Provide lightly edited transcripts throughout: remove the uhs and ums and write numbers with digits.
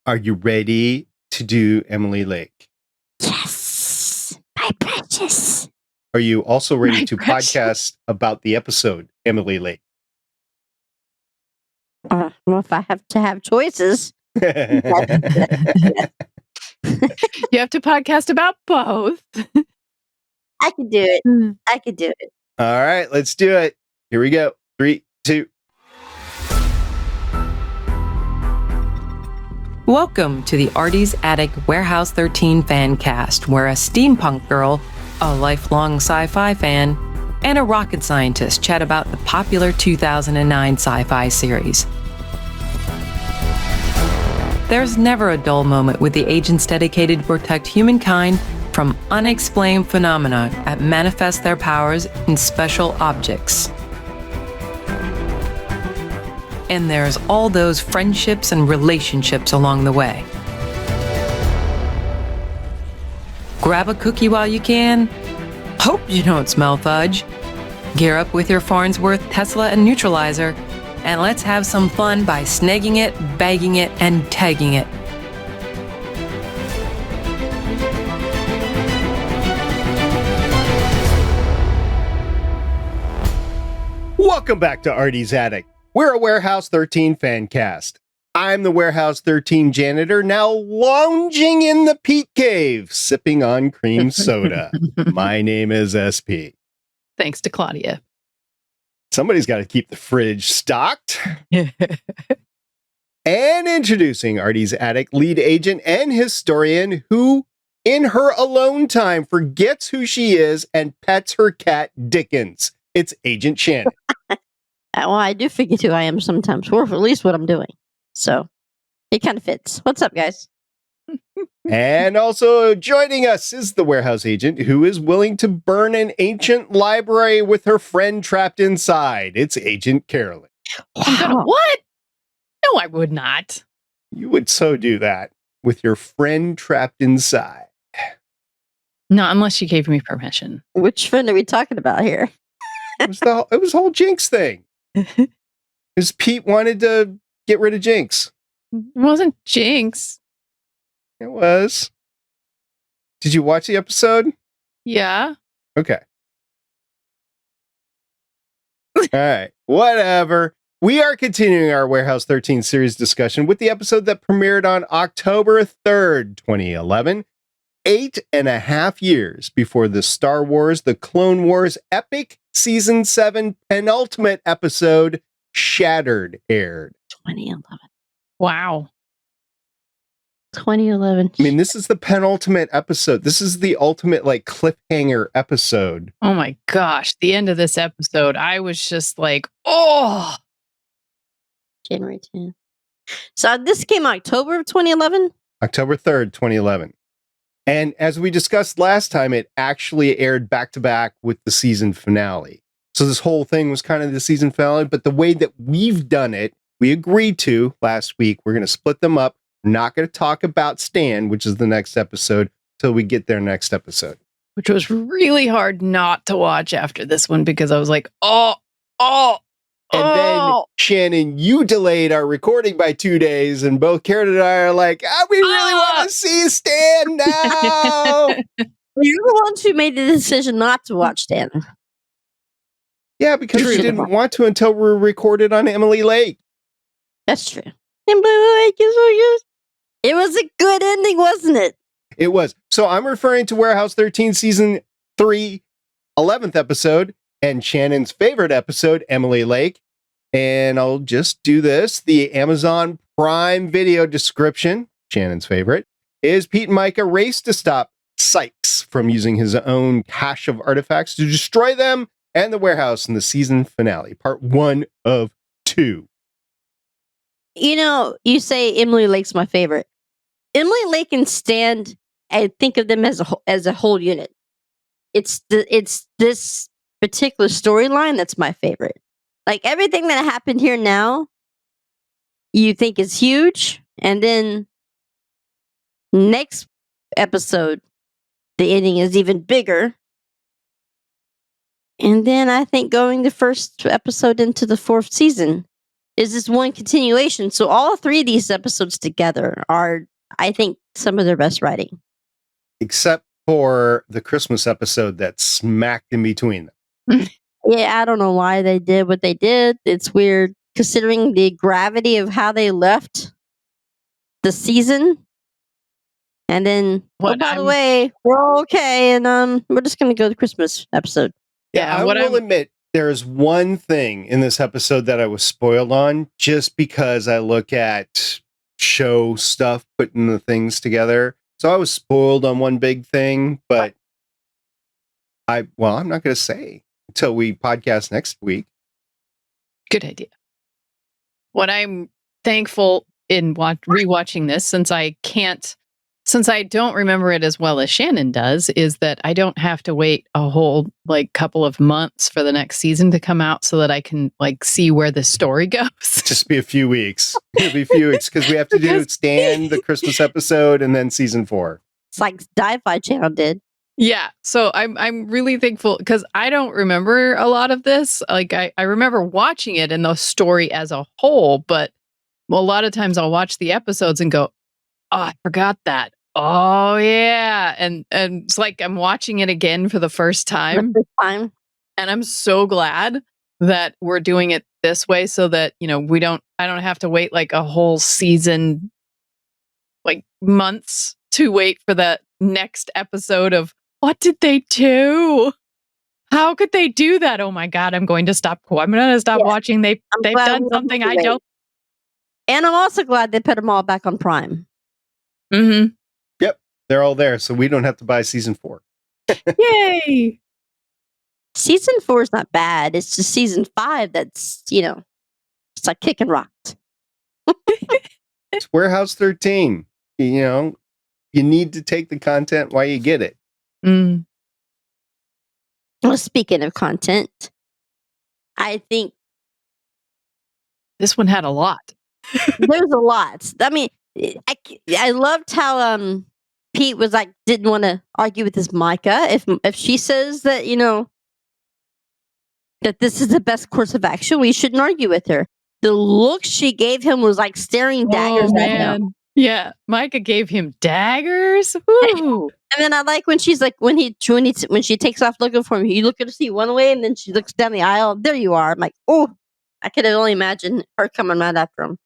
Are you ready to do Emily Lake? Yes, my precious. Are you also ready My to precious. podcast about the episode Emily Lake? Well, if I have to have choices. You have to podcast about both. I could do it. Hmm. I could do it. All right, let's do it. Here we go. 3, 2. Welcome to the Artie's Attic Warehouse 13 Fancast, where a steampunk girl, a lifelong sci-fi fan, and a rocket scientist chat about the popular 2009 sci-fi series. There's never a dull moment with the agents dedicated to protect humankind from unexplained phenomena that manifest their powers in special objects. And there's all those friendships and relationships along the way. Grab a cookie while you can. Hope you don't smell fudge. Gear up with your Farnsworth, Tesla, and Neutralizer, and let's have some fun by snagging it, bagging it, and tagging it. Welcome back to Artie's Attic. We're a Warehouse 13 Fancast. I'm the Warehouse 13 janitor, now lounging in the peat cave, sipping on cream soda. My name is SP. Thanks to Claudia. Somebody's got to keep the fridge stocked. And introducing Artie's Attic lead agent and historian who, in her alone time, forgets who she is and pets her cat Dickens. It's Agent Shannon. Well, I do forget who I am sometimes, or at least what I'm doing. So it kind of fits. What's up, guys? And also joining us is the warehouse agent who is willing to burn an ancient library with her friend trapped inside. It's Agent Carolyn. I'm gonna what? No, I would not. You would so do that with your friend trapped inside. No, unless she gave me permission. Which friend are we talking about here? It was the whole Jinx thing. Because Pete wanted to get rid of Jinx. It wasn't Jinx. It was. Did you watch the episode? Yeah. Okay. All right. Whatever. We are continuing our Warehouse 13 series discussion with the episode that premiered on October 3rd, 2011. 8.5 years before the Star Wars The Clone Wars epic Season 7 penultimate episode, Shattered, aired. 2011. Wow. 2011. I mean, this is the penultimate episode. This is the ultimate, like, cliffhanger episode. Oh my gosh. The end of this episode, I was just like, oh. January 10th. So this came October of 2011? October 3rd, 2011. And as we discussed last time, it actually aired back to back with the season finale. So this whole thing was kind of the season finale, but the way that we've done it, we agreed to last week, we're going to split them up. We're not going to talk about Stan, which is the next episode, till we get their next episode. Which was really hard not to watch after this one because I was like, oh. And then, Shannon, you delayed our recording by 2 days, and both Karen and I are like, we really want to see Stan now. You're the ones who made the decision not to watch Stan. Yeah, because we didn't want to until we recorded on Emily Lake. That's true. Emily Lake is so good. It was a good ending, wasn't it? It was. So I'm referring to Warehouse 13 Season 3, 11th episode, and Shannon's favorite episode, Emily Lake. And I'll just do this. The Amazon Prime Video description, Shannon's favorite, is Pete and Micah race to stop Sykes from using his own cache of artifacts to destroy them and the warehouse in the season finale, part 1 of 2. You know, you say Emily Lake's my favorite. Emily Lake and Stan, I think of them as a whole unit. It's this particular storyline that's my favorite. Like everything that happened here now, you think is huge, and then next episode, the ending is even bigger. And then I think going the first episode into the 4th season, is this one continuation. So all three of these episodes together are, I think, some of their best writing. Except for the Christmas episode that's smacked in between them. Yeah, I don't know why they did what they did. It's weird considering the gravity of how they left the season. And then, by the way, we're all okay, and we're just going to go to the Christmas episode. Yeah, I will admit, there's one thing in this episode that I was spoiled on just because I look at show stuff, putting the things together. So I was spoiled on one big thing, but I'm not going to say until we podcast next week. Good idea. What I'm thankful in rewatching this, since I don't remember it as well as Shannon does, is that I don't have to wait a whole couple of months for the next season to come out so that I can see where the story goes. Just be a few weeks. It'll be a few weeks because we have to do Stan, the Christmas episode, and then season 4. It's like Sci-Fi Channel did. Yeah, so I'm really thankful because I don't remember a lot of this. I remember watching it and the story as a whole, but a lot of times I'll watch the episodes and go, "Oh, I forgot that. Oh yeah," and it's like I'm watching it again for the first time. And I'm so glad that we're doing it this way so that I don't have to wait a whole season, months to wait for that next episode of what did they do? How could they do that? Oh my God, I'm going to stop watching. They've done something I don't. And I'm also glad they put them all back on Prime. Mm-hmm. Yep, they're all there, so we don't have to buy season 4. Yay! Season 4 is not bad. It's just season 5 that's, it's like kicking rocks. It's Warehouse 13. You need to take the content while you get it. Mm. Well, speaking of content, I think this one had a lot. There's a lot. I mean, I loved how Pete was didn't want to argue with his Micah. If she says that that this is the best course of action, we shouldn't argue with her. The look she gave him was like staring daggers at him. Yeah, Micah gave him daggers. Woo. And then I like when she's when she takes off looking for him, you look at her see one way, and then she looks down the aisle. There you are. I'm like, oh, I could only imagine her coming right after him.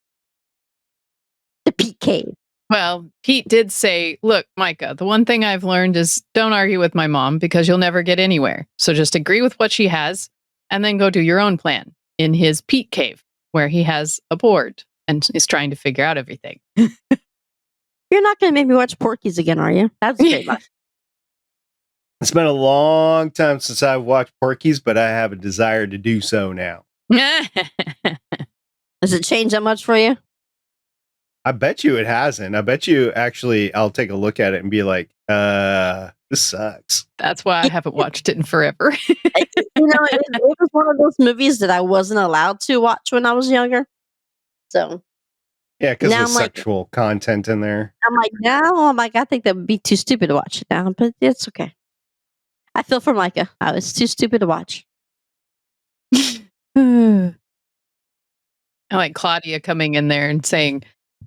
The Pete cave. Well, Pete did say, look, Micah, the one thing I've learned is don't argue with my mom because you'll never get anywhere. So just agree with what she has and then go do your own plan in his Pete cave where he has a board and is trying to figure out everything. You're not going to make me watch Porky's again, are you? That's great. It's been a long time since I've watched Porky's, but I have a desire to do so now. Does it change that much for you? I bet you it hasn't. I bet you actually I'll take a look at it and be like, this sucks. That's why I haven't watched it in forever. It was one of those movies that I wasn't allowed to watch when I was younger. So yeah, because there's sexual content in there. I think that would be too stupid to watch it now, but it's okay. I feel for Micah. I was too stupid to watch. I like Claudia coming in there and saying,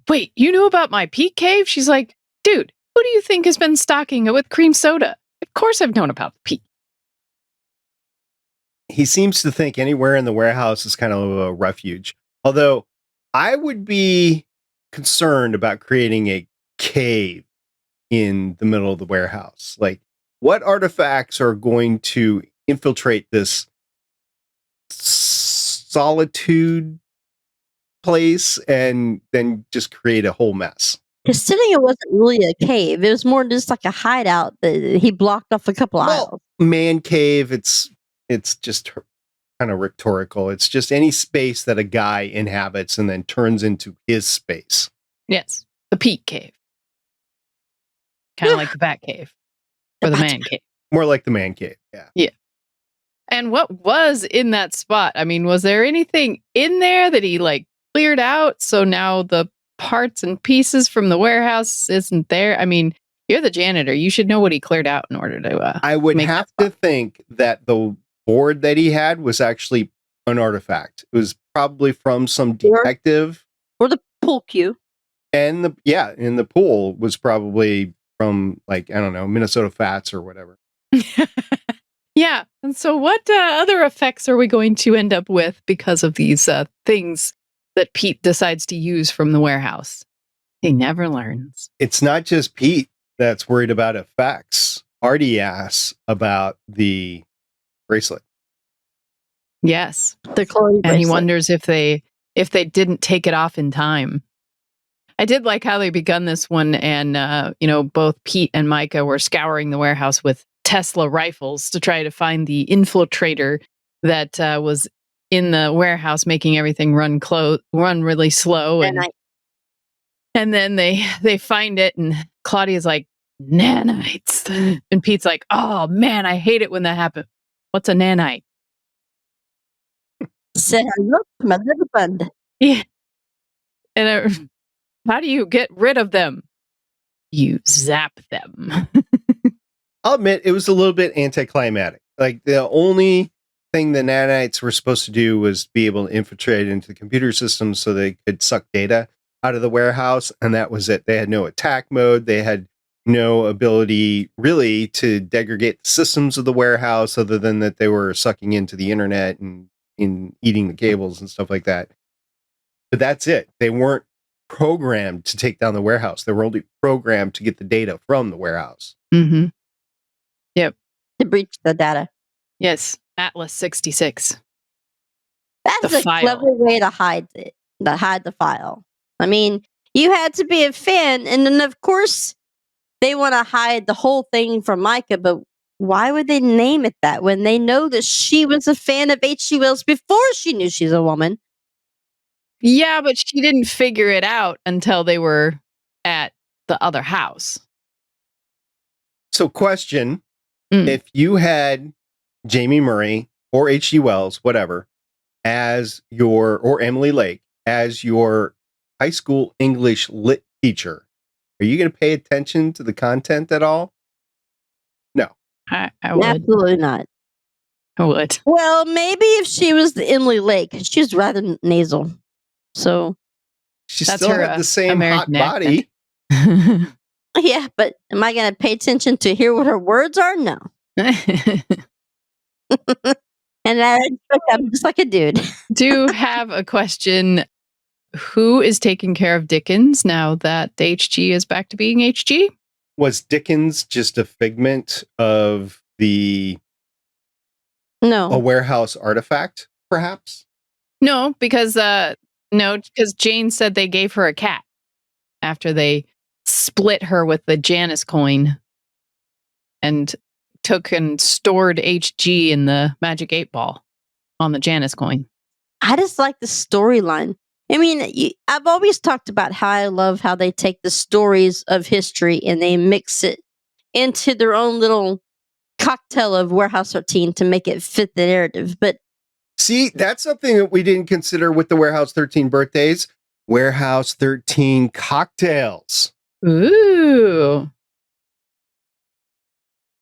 wait, you knew about my Pete cave? She's like, dude, who do you think has been stocking it with cream soda? Of course I've known about Pete. He seems to think anywhere in the warehouse is kind of a refuge. Although I would be concerned about creating a cave in the middle of the warehouse. What artifacts are going to infiltrate this solitude place and then just create a whole mess? Considering it wasn't really a cave, it was more just like a hideout that he blocked off a couple aisles. Man cave, it's just kind of rhetorical. It's just any space that a guy inhabits and then turns into his space. Yes, the Pete cave. Kind of like the Bat cave. Or the Man cave. More like the Man cave, yeah. Yeah. And what was in that spot? I mean, was there anything in there that he cleared out? So now the parts and pieces from the warehouse isn't there? I mean, you're the janitor. You should know what he cleared out in order to I would have to think that the board that he had was actually an artifact. It was probably from some Or- detective. Or the pool cue. And in the pool was probably from, like, I don't know, Minnesota Fats or whatever. Yeah. And so what other effects are we going to end up with because of these things that Pete decides to use from the warehouse? He never learns. It's not just Pete that's worried about effects. Artie asks about the bracelet. Yes. The Chloe And he bracelet. wonders if they didn't take it off in time. I did like how they begun this one, and both Pete and Micah were scouring the warehouse with Tesla rifles to try to find the infiltrator that was in the warehouse, making everything run really slow. And then they find it, and Claudia's like, nanites, and Pete's like, oh man, I hate it when that happens. What's a nanite? Say hello to my little friend. Yeah. And how do you get rid of them? You zap them. I'll admit it was a little bit anticlimactic. Like, the only thing the nanites were supposed to do was be able to infiltrate into the computer system so they could suck data out of the warehouse, and that was it. They had no attack mode. They had no ability really to degrade the systems of the warehouse, other than that they were sucking into the internet and eating the cables and stuff like that. But that's it. They weren't programmed to take down the warehouse. They were only programmed to get the data from the warehouse. Mm-hmm. Yep. To breach the data. Yes. Atlas 66. That's The a file. clever way to hide it. To hide the file. I mean, you had to be a fan, and then of course they want to hide the whole thing from Micah, but why would they name it that when they know that she was a fan of H.G. Wells before she knew she's a woman? Yeah, but she didn't figure it out until they were at the other house. So, question, if you had Jamie Murray or H.G. Wells, whatever, or Emily Lake as your high school English lit teacher, are you going to pay attention to the content at all? No. I would. Absolutely not. I would. Well, maybe if she was the Emily Lake, she's rather nasal. So She That's still her, had the same American hot body. yeah, but am I going to pay attention to hear what her words are? No. And I'm just like a dude. Do have a question. Who is taking care of Dickens now that HG is back to being HG? Was Dickens just a figment of a warehouse artifact, perhaps? No, because Jane said they gave her a cat after they split her with the Janus coin and took and stored HG in the Magic 8 Ball on the Janus coin. I just like the storyline. I mean, I've always talked about how I love how they take the stories of history and they mix it into their own little cocktail of Warehouse 13 to make it fit the narrative. But see, that's something that we didn't consider with the Warehouse 13 birthdays. Warehouse 13 cocktails. Ooh.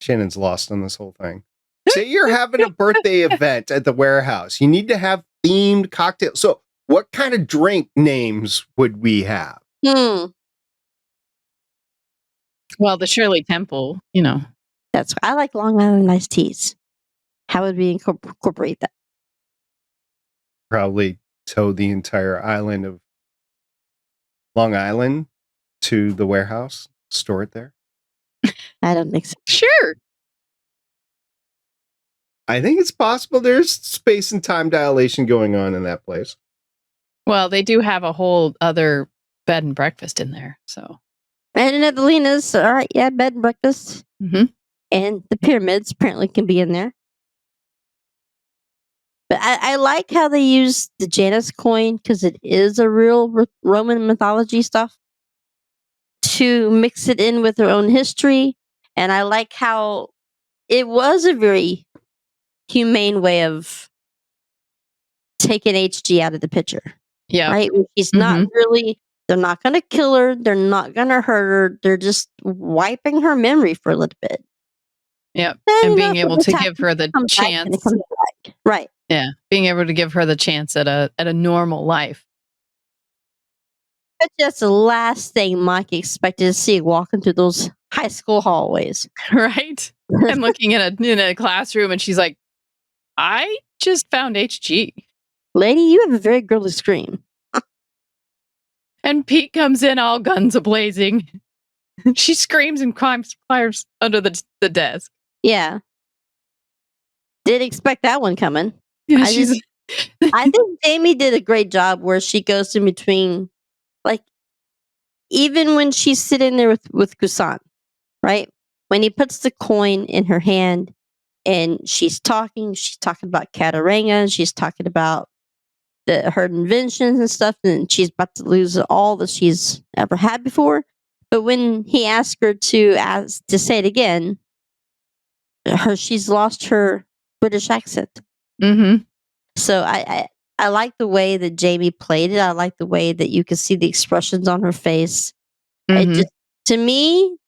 Shannon's lost on this whole thing. Say you're having a birthday event at the warehouse. You need to have themed cocktails. So what kind of drink names would we have? well, the Shirley Temple, I like Long Island iced teas. How would we incorporate that? Probably tow the entire island of Long Island to the warehouse, store it there. I don't think so. Sure. I think it's possible there's space and time dilation going on in that place. Well, they do have a whole other bed and breakfast in there, so. And in Evelina's, all right, yeah, bed and breakfast. Mm-hmm. And the pyramids apparently can be in there. But I like how they use the Janus coin because it is a real Roman mythology stuff to mix it in with their own history. And I like how it was a very humane way of taking HG out of the picture. Yeah. Right? He's not really, they're not going to kill her. They're not going to hurt her. They're just wiping her memory for a little bit. Yeah. And being able to give her the chance. Right. Yeah, being able to give her the chance at a normal life. But that's the last thing Mike expected to see walking through those high school hallways. Right? And looking in a classroom, and she's like, I just found HG. Lady, you have a very girly scream. And Pete comes in all guns a-blazing. She screams and climbs under the desk. Yeah. Didn't expect that one coming. Yeah, I think Jamie did a great job where she goes in between, like, even when she's sitting there with Kusan, right? When he puts the coin in her hand and she's talking about Kataranga, she's talking about her inventions and stuff, and she's about to lose all that she's ever had before. But when he asked her to say it again, she's lost her British accent. Mm-hmm. So I like the way that Jamie played it. I like the way that you could see the expressions on her face. Mm-hmm. It just, to me,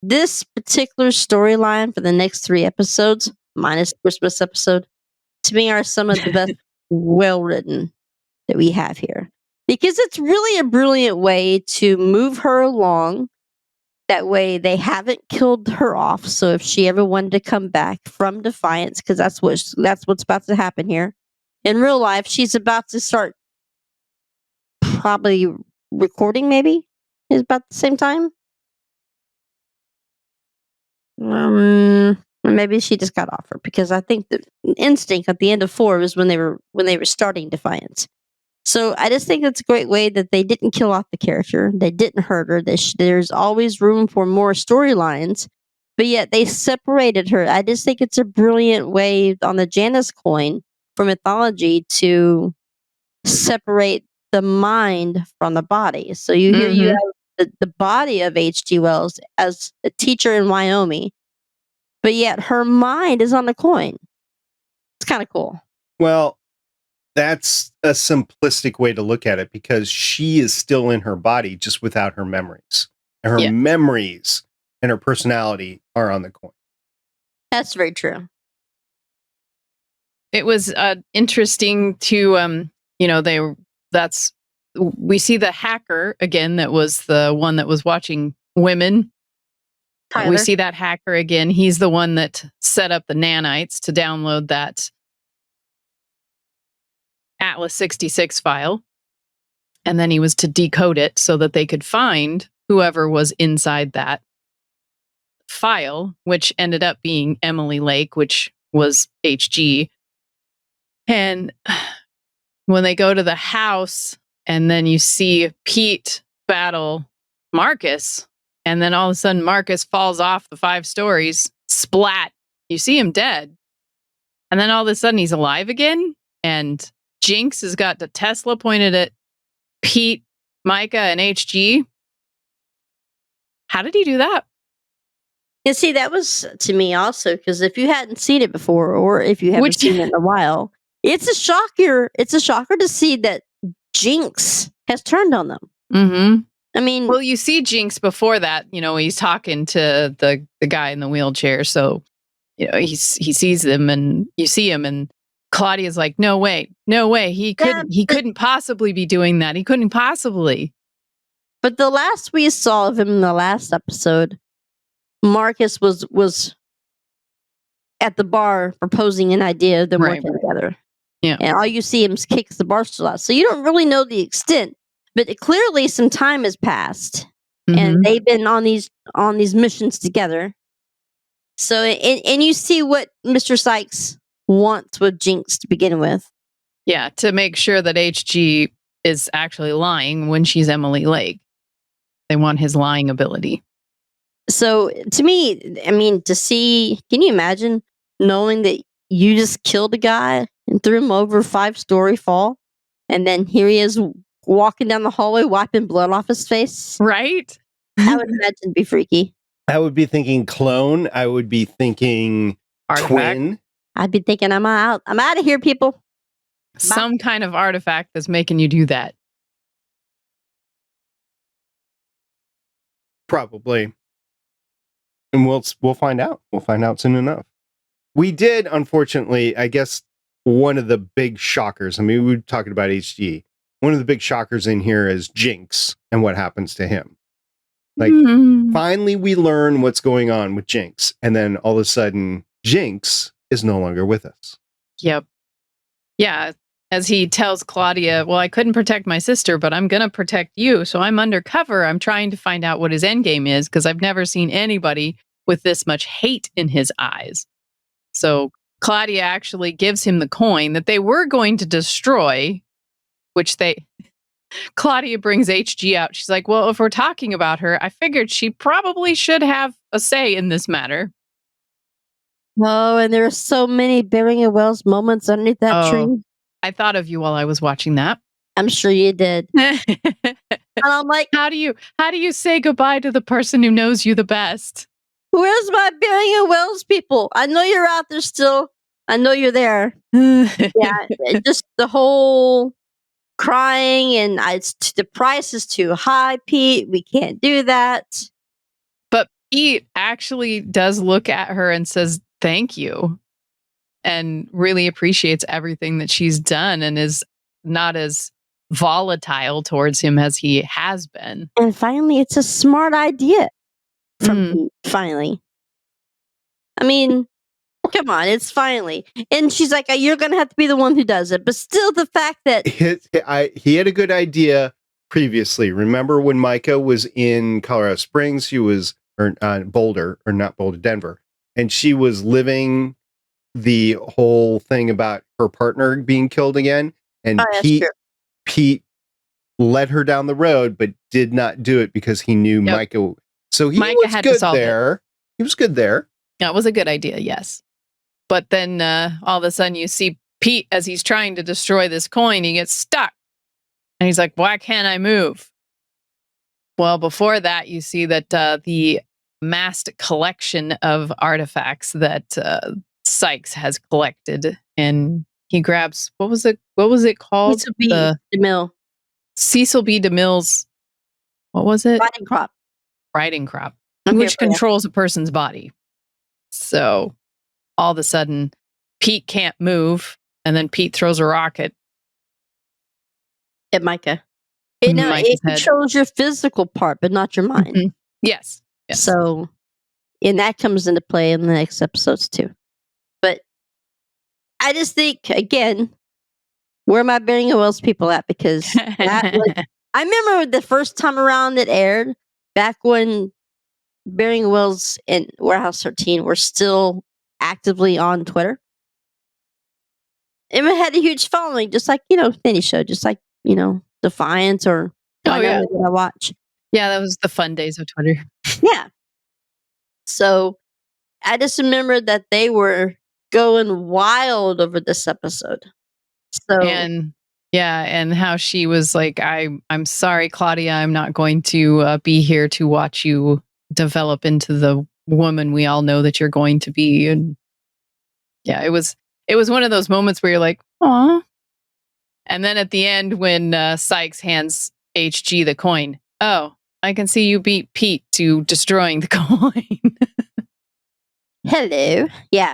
this particular storyline for the next 3 episodes, minus the Christmas episode, to me are some of the best well written that we have here. Because it's really a brilliant way to move her along. That way they haven't killed her off. So if she ever wanted to come back from Defiance, because that's what's about to happen here. In real life, she's about to start probably recording, maybe is about the same time. Maybe she just got offered, because I think the instinct at the end of 4 was when they were starting Defiance. So I just think it's a great way that they didn't kill off the character. They didn't hurt her. There's always room for more storylines, but yet they separated her. I just think it's a brilliant way on the Janus coin for mythology to separate the mind from the body. So you have the body of H.G. Wells as a teacher in Wyoming, but yet her mind is on the coin. It's kind of cool. Well, that's a simplistic way to look at it, because she is still in her body, just without her memories. And her memories and her personality are on the coin. That's very true. It was interesting to we see the hacker again, that was the one that was watching women. Tyler. We see that hacker again. He's the one that set up the nanites to download that Atlas 66 file. And then he was to decode it so that they could find whoever was inside that file, which ended up being Emily Lake, which was HG. And when they go to the house, and then you see Pete battle Marcus, and then all of a sudden Marcus falls off the 5 stories, splat. You see him dead. And then all of a sudden he's alive again. And Jinx has got the Tesla pointed at Pete, Micah, and HG. How did he do that? You see, that was to me also, because if you hadn't seen it before, or if you haven't seen it in a while, it's a shocker. It's a shocker to see that Jinx has turned on them. Mm-hmm. I mean, well, you see Jinx before that. He's talking to the guy in the wheelchair, so he sees them, and you see him, and Claudia's like, no way, he couldn't possibly be doing that. He couldn't possibly. But the last we saw of him in the last episode, Marcus was at the bar proposing an idea of them working together. Yeah. And all you see him kicks the bar stool out. So you don't really know the extent, but clearly some time has passed, and they've been on these missions together. So and you see what Mr. Sykes wants with Jinx to begin with. Yeah, to make sure that HG is actually lying when she's Emily Lake. They want his lying ability. So to me, I mean, to see, can you imagine knowing that you just killed a guy and threw him over a 5-story fall, and then here he is walking down the hallway wiping blood off his face? Right? I would imagine it'd be freaky. I would be thinking clone. I would be thinking artifact. Twin. I'd be thinking, I'm out of here, people. Some kind of artifact that's making you do that. Probably. And we'll find out. We'll find out soon enough. We did, unfortunately, I guess one of the big shockers. I mean, we were talking about HG. One of the big shockers in here is Jinx and what happens to him. Like, finally, we learn what's going on with Jinx. And then all of a sudden, Jinx is no longer with us. Yep. Yeah. As he tells Claudia, well, I couldn't protect my sister, but I'm going to protect you. So I'm undercover. I'm trying to find out what his endgame is because I've never seen anybody with this much hate in his eyes. So Claudia actually gives him the coin that they were going to destroy, which Claudia brings HG out. She's like, well, if we're talking about her, I figured she probably should have a say in this matter. Oh, and there are so many Bering and Wells moments underneath that tree. I thought of you while I was watching that. I'm sure you did. And I'm like, how do you say goodbye to the person who knows you the best? Where's my Bering and Wells people? I know you're out there still. I know you're there. Yeah, just the whole crying and the price is too high, Pete. We can't do that. But Pete actually does look at her and says, thank you. And really appreciates everything that she's done and is not as volatile towards him as he has been. And finally, it's a smart idea from Pete, finally. I mean, come on, it's finally. And she's like, you're going to have to be the one who does it. But still, the fact that he had a good idea previously. Remember when Micah was in Colorado Springs? She was Boulder, or not Boulder, Denver. And she was living the whole thing about her partner being killed again. And Pete led her down the road, but did not do it because he knew Micah. So Micah was good there. He was good there. Yeah, it was a good idea, yes. But then all of a sudden you see Pete, as he's trying to destroy this coin, he gets stuck. And he's like, why can't I move? Well, before that, you see that the massed collection of artifacts that Sykes has collected, and he grabs, what was it called? Cecil B. DeMille. Cecil B. DeMille's, what was it? Riding crop, which controls a person's body. So all of a sudden, Pete can't move, and then Pete throws a rocket at Micah. It controls your physical part, but not your mind. Mm-hmm. Yes. So, and that comes into play in the next episodes too. But I just think, again, where are my Bering and Wells people at? Because I remember the first time around it aired, back when Bering and Wells and Warehouse 13 were still actively on Twitter. And it had a huge following, just like, any show, just like, Defiance or that I watch. Yeah, that was the fun days of Twitter. Yeah. So I just remember that they were going wild over this episode. So and how she was like, I'm sorry, Claudia, I'm not going to be here to watch you develop into the woman we all know that you're going to be. And yeah, it was one of those moments where you're like, aw. And then at the end, when Sykes hands HG the coin, oh, I can see you beat Pete to destroying the coin. Hello. Yeah.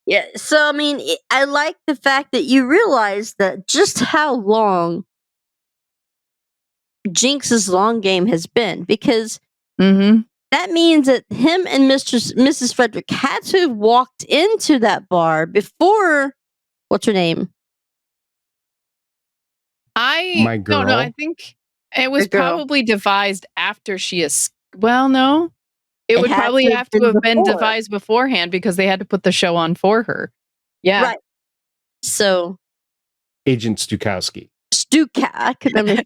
Yeah. So, I mean, I like the fact that you realize that just how long Jinx's long game has been, because that means that him and Mrs. Frederick had to have walked into that bar before, what's her name? My girl. No, I think it was probably devised after she is. Well, no, it would probably have to have been devised beforehand because they had to put the show on for her. Yeah. Right. So. Agent Stukowski. I could remember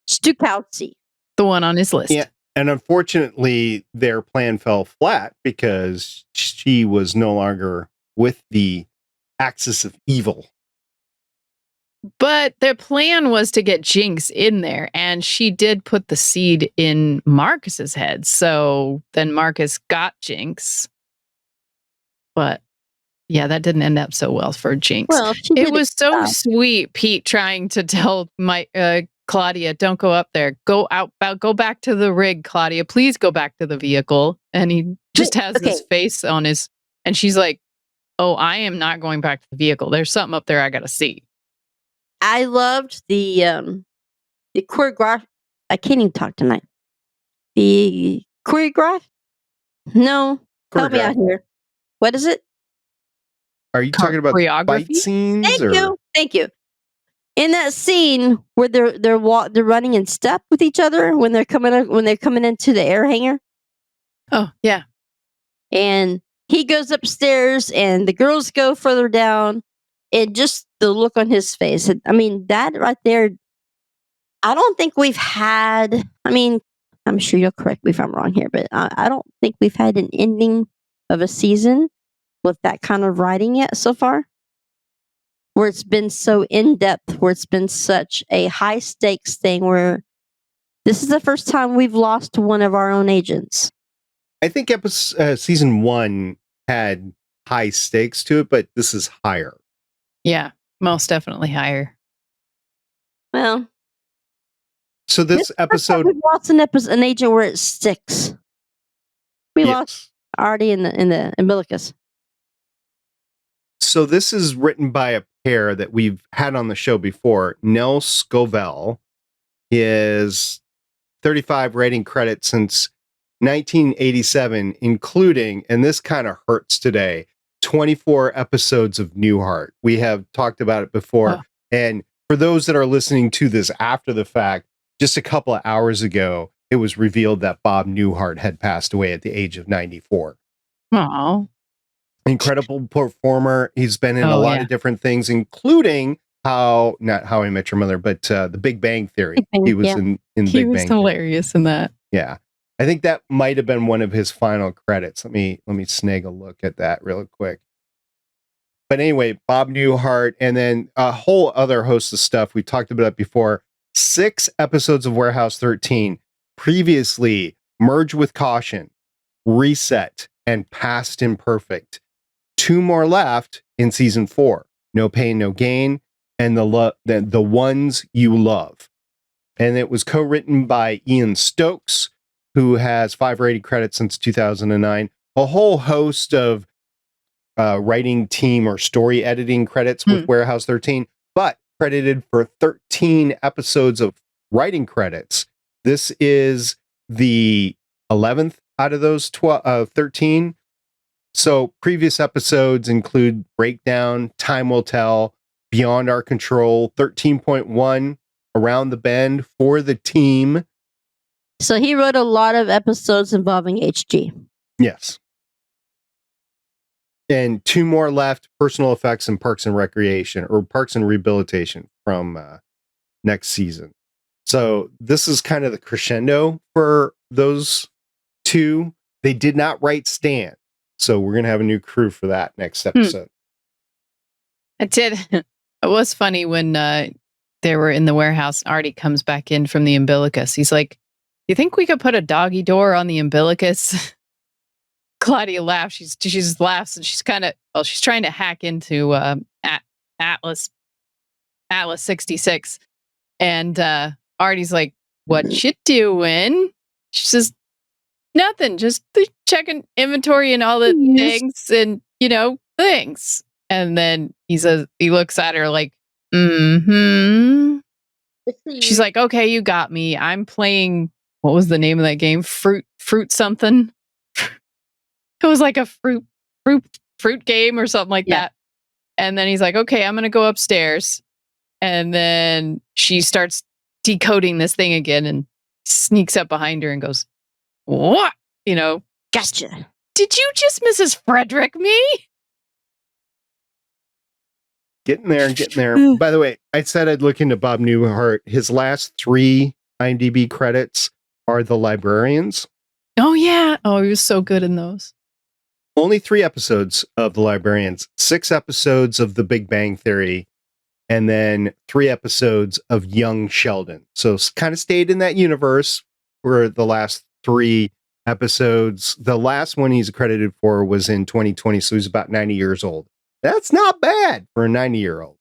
Stukowski. The one on his list. Yeah. And unfortunately, their plan fell flat because she was no longer with the axis of evil. But their plan was to get Jinx in there, and she did put the seed in Marcus's head. So then Marcus got Jinx. But yeah, that didn't end up so well for Jinx. Well, it was so sweet, Pete trying to tell Claudia, don't go up there. Go back to the rig, Claudia. Please go back to the vehicle. And he just has his face on his, and she's like, oh, I am not going back to the vehicle. There's something up there I got to see. I loved the choreograph. I can't even talk tonight. The choreograph? No, help me Choreograph. out here. What is it? Are you talking about fight Choreography? scenes? Thank you. In that scene where they're running in step with each other when they're coming into the air hangar, Oh, yeah. and he goes upstairs and the girls go further down, and just the look on his face. I mean, that right there. I don't think we've had. I mean, I'm sure you'll correct me if I'm wrong here, but I don't think we've had an ending of a season with that kind of writing yet so far, where it's been so in depth, where it's been such a high stakes thing. Where this is the first time we've lost one of our own agents. I think season 1 had high stakes to it, but this is higher. Yeah, most definitely higher. Well, So this episode, we've lost an agent where it sticks. We lost already in the umbilicus. So this is written by a pair that we've had on the show before. Nell Scovell is 35 writing credits since 1987, including, and this kind of hurts today, 24 episodes of Newhart. We have talked about it before. Oh. And for those that are listening to this after the fact, just a couple of hours ago, it was revealed that Bob Newhart had passed away at the age of 94. Oh, Incredible performer. He's been in a lot of different things, including not How I Met Your Mother, but The Big Bang Theory. He was in he Big was Bang hilarious in that. Yeah. I think that might have been one of his final credits. Let me snag a look at that real quick. But anyway, Bob Newhart, and then a whole other host of stuff. We talked about it before. 6 episodes of Warehouse 13. Previously, Merge with Caution, Reset, and Past Imperfect. 2 more left in season 4. No Pain, No Gain, and the Ones You Love. And it was co-written by Ian Stokes, who has 5 rated credits since 2009. A whole host of writing team or story editing credits with Warehouse 13, but credited for 13 episodes of writing credits. This is the 11th out of those 13. So previous episodes include Breakdown, Time Will Tell, Beyond Our Control, 13.1, Around the Bend, For the Team. So he wrote a lot of episodes involving HG. Yes. And 2 more left, Personal Effects and Parks and Recreation, or Parks and Rehabilitation from next season. So this is kind of the crescendo for those 2. They did not write Stan. So we're going to have a new crew for that next episode. It did. It was funny when they were in the warehouse. Artie comes back in from the umbilicus. He's like, "You think we could put a doggy door on the umbilicus?" Claudia laughs. She just laughs, and she's kind of she's trying to hack into Atlas 66, and Artie's like, "What you doing?" She says, "Nothing, just checking inventory and all the things, and things." And then he says, he looks at her like, "Mm-hmm." She's like, "Okay, you got me. I'm playing." What was the name of that game? Fruit something. It was like a fruit game or something like that. And then he's like, "Okay, I'm gonna go upstairs." And then she starts decoding this thing again and sneaks up behind her and goes, "What? Gotcha. Did you just Mrs. Frederick me?" Getting there. By the way, I said I'd look into Bob Newhart. His last 3 IMDb credits are The Librarians. Oh, yeah. Oh, he was so good in those. Only 3 episodes of The Librarians, 6 episodes of The Big Bang Theory, and then 3 episodes of Young Sheldon. So kind of stayed in that universe for the last 3 episodes. The last one he's credited for was in 2020, so he's about 90 years old. That's not bad for a 90-year-old.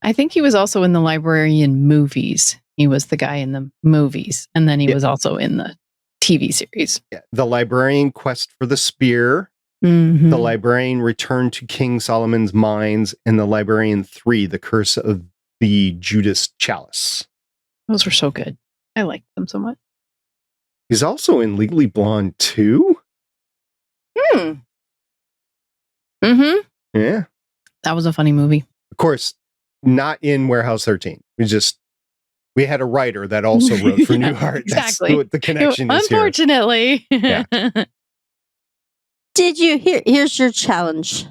I think he was also in the Librarian movies. He was the guy in the movies, and then he was also in the TV series. Yeah. The Librarian Quest for the Spear, Mhm. The Librarian Return to King Solomon's Mines, and The Librarian 3, The Curse of the Judas Chalice. Those were so good. I liked them so much. He's also in Legally Blonde 2? Mm-hmm. Yeah. That was a funny movie. Of course, not in Warehouse 13. We had a writer that also wrote for Yeah, Newhart. exactly. That's what the connection is here. Unfortunately. Yeah. Did you here's your challenge.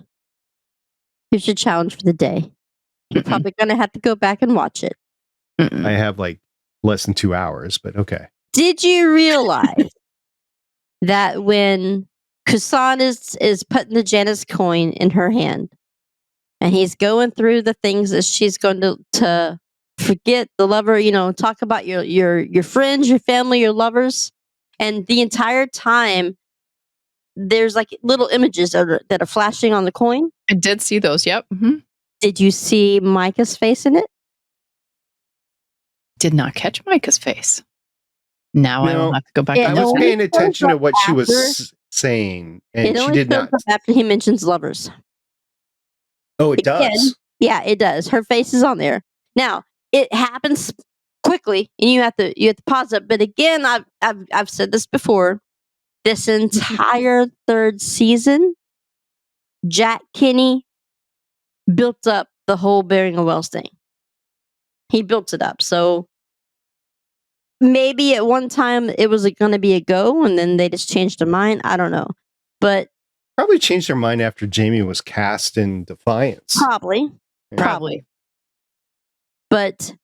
Here's your challenge for the day. You're probably gonna have to go back and watch it. I have like less than 2 hours, but okay. Did you realize that when Kusan is putting the Janice coin in her hand and he's going through the things that she's going to forget the lover, talk about your friends, your family, your lovers, and the entire time there's like little images that are flashing on the coin. I did see those. Yep. Did you see Micah's face in it? Did not catch Micah's face. Now I No, will have to go back. It I was only paying attention to shows what up she was after- saying, It and she only did shows not. up after he mentions lovers. Oh, it Again, does. Yeah, it does. Her face is on there. Now it happens quickly, and you have to pause it. But again, I've said this before. This entire third season, Jack Kinney built up the whole Bering and Wells thing. He built it up. So maybe at one time it was going to be a go, and then they just changed their mind. I don't know, but Probably changed her mind after Jamie was cast in Defiance. probably. But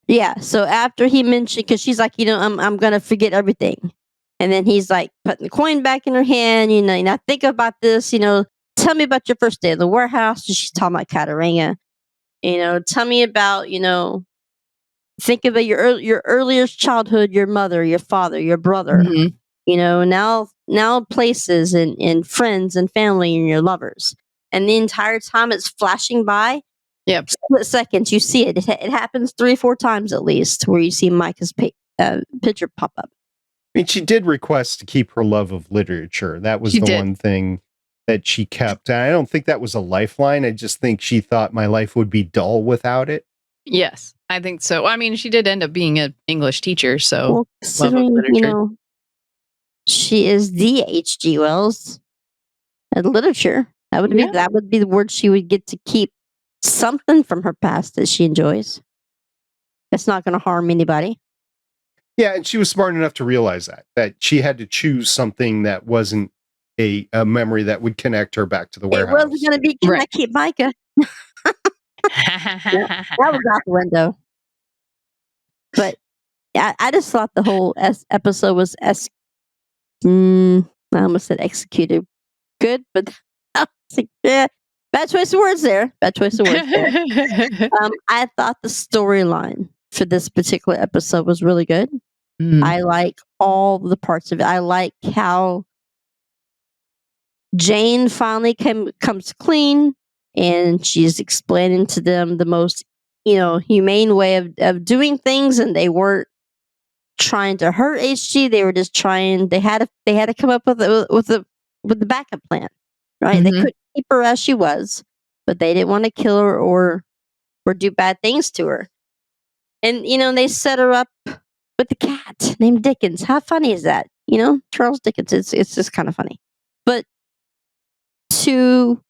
yeah, so after he mentioned, because she's like, I'm gonna forget everything, and then he's like putting the coin back in her hand. Now think about this. Tell me about your first day in the warehouse. And she's talking about Katarina. Tell me about think about your earliest childhood, your mother, your father, your brother. Mhm. Now places and friends and family and your lovers, and the entire time it's flashing by. Yep. Split seconds, you see it. It happens 3-4 times at least, where you see Micah's picture pop up. I mean, she did request to keep her love of literature. That was She the did. one thing that she kept. And I don't think that was a lifeline. I just think she thought my life would be dull without it. Yes, I think so. I mean, she did end up being an English teacher, so Well, love of considering literature. she is the H.G. Wells of literature. That would be the word she would get to keep something from her past that she enjoys. That's not going to harm anybody. Yeah, and she was smart enough to realize that she had to choose something that wasn't a memory that would connect her back to the It warehouse. wasn't going to be, can I Right. keep Micah? That was out the window. But I just thought the whole episode was I almost said executed good, but I was like, yeah, bad choice of words there. Bad choice of words there. I thought the storyline for this particular episode was really good. Mm. I like all the parts of it. I like how Jane finally comes clean, and she's explaining to them the most humane way of doing things, and they weren't trying to hurt HG. They were just trying. They had to come up with the backup plan, right? They Mhm. couldn't keep her as she was, but they didn't want to kill her or do bad things to her. And they set her up with the cat named Dickens. How funny is that? Charles Dickens. It's just kind of funny. But to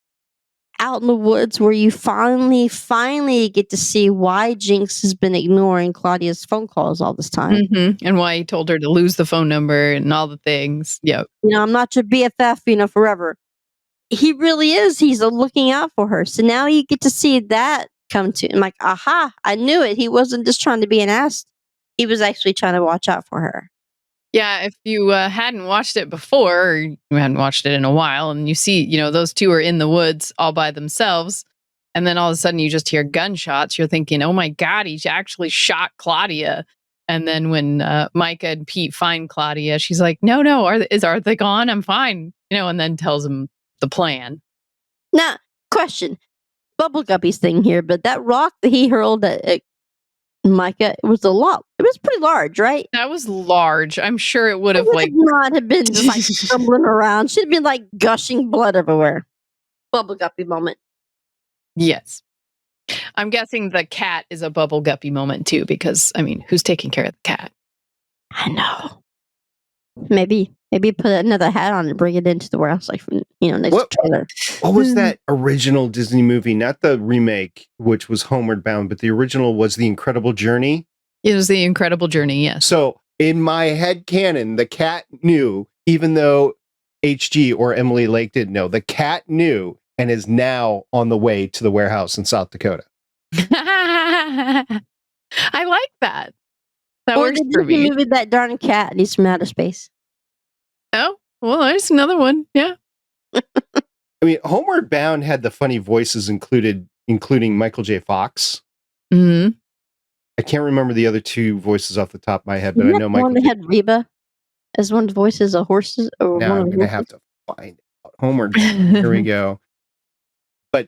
out in the woods where you finally get to see why Jinx has been ignoring Claudia's phone calls all this time. Mhm. And why he told her to lose the phone number and all the things. Yep. I'm not your BFF, forever. He really is. He's looking out for her. So now you get to see that come to. I'm like, aha! I knew it. He wasn't just trying to be an ass. He was actually trying to watch out for her. Yeah, if you hadn't watched it before, or you hadn't watched it in a while, and you see, those two are in the woods all by themselves, and then all of a sudden you just hear gunshots, you're thinking, oh my God, he actually shot Claudia. And then when Micah and Pete find Claudia, she's like, no, are they gone? I'm fine. And then tells him the plan. Now, question. Bubble Guppy's thing here, but that rock that he hurled at Micah, it was a lot. It was pretty large, right? That was large. I'm sure it would have It like would not have been just like stumbling around. She'd been like gushing blood everywhere. Bubble guppy moment. yes. I'm guessing the cat is a bubble guppy moment too, because I mean, who's taking care of the cat? I know. Maybe put another hat on and bring it into the warehouse, like from next What- trailer. What was that original Disney movie? Not the remake, which was Homeward Bound, but the original was The Incredible Journey. It was the Incredible Journey, yes. So in my head canon, the cat knew, even though HG or Emily Lake didn't know. The cat knew and is now on the way to the warehouse in South Dakota. I like that. That Or works the for Disney me. movie that darn cat needs from outer space. Oh, well, there's another one. Yeah. I mean, Homeward Bound had the funny voices including Michael J. Fox. hmm I can't remember the other two voices off the top of my head, but Isn't I that know the Michael one that J. had Reba as one of the voices of horses? Or Now one I'm of the going to have to find out. Homeward Bound. Here we go. But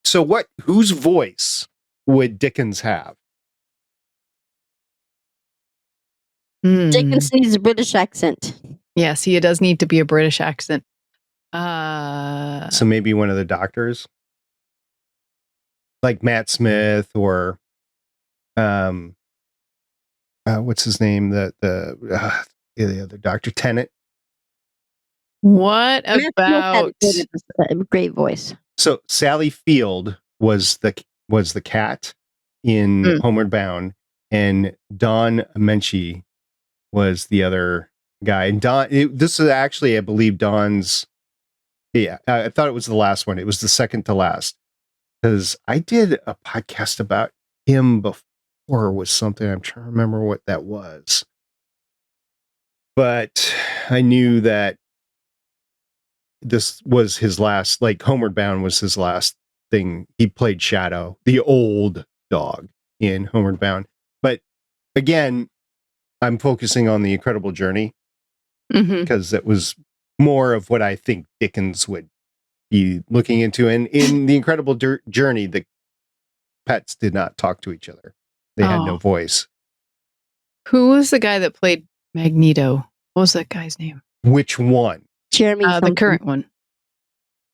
so whose voice would Dickens have? Dickens needs a British accent. Yes, he does need to be a British accent. So maybe one of the doctors? Like Matt Smith or what's his name? The other Dr. Tennant. What Matt Smith about had a great voice. So Sally Field was the cat in Homeward Bound, and Don Amenche was the other guy. And this is actually, I believe, Don's. Yeah, I thought it was the last one. It was the second to last, because I did a podcast about him before with something. I'm trying to remember what that was, but I knew that this was his last, like Homeward Bound was his last thing. He played Shadow, the old dog in Homeward Bound. But again, I'm focusing on The Incredible Journey because it was more of what I think Dickens would be looking into. And in The Incredible Journey, the pets did not talk to each other. They had no voice. who was the guy that played Magneto? What was that guy's name? Which one? Jeremy. The current one.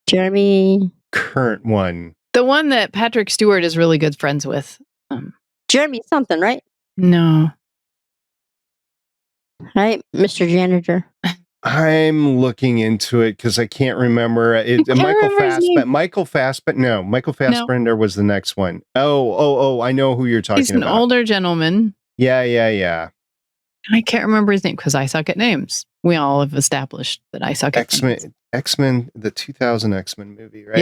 Jeremy. Current one. The one that Patrick Stewart is really good friends with. Jeremy something, right? No. Right, Mr. Janitor. I'm looking into it because I can't remember. Michael Fassbender was the next one. Oh, I know who you're talking He's an about. older gentleman. Yeah. I can't remember his name because I suck at names. We all have established that I suck at names. X-Men, the 2000 X-Men movie, right?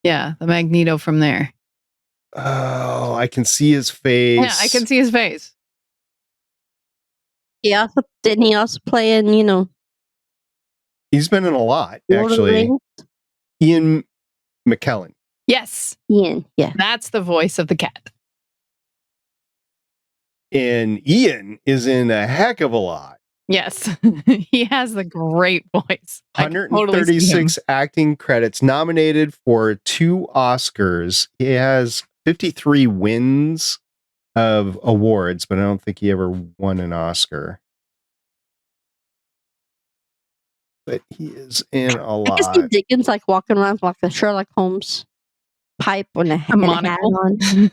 Yeah, the Magneto from there. Oh, I can see his face. Yeah, I can see his face. Didn't he also play in, He's been in a lot, Lord of the actually. Rings? Ian McKellen. Yes, Ian, yeah. that's the voice of the cat. And Ian is in a heck of a lot. Yes, he has the great voice. 136 acting credits, nominated for 2 Oscars. He has 53 wins of awards, but I don't think he ever won an Oscar. But he is in a I can see lot. Dickens like walking around with like the Sherlock Holmes pipe and a monocle. hat on.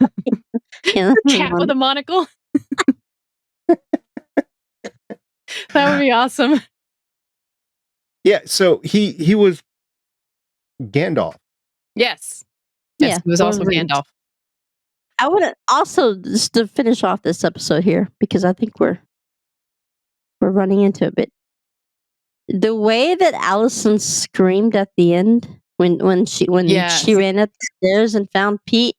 Cat with a monocle. That would be awesome. Yeah, so he was Gandalf. Yes. Yeah, Yes, he was Lord also of the Rings. Gandalf. I would also, just to finish off this episode here, because I think we're running into a bit. The way that Allison screamed at the end when she ran up the stairs and found Pete,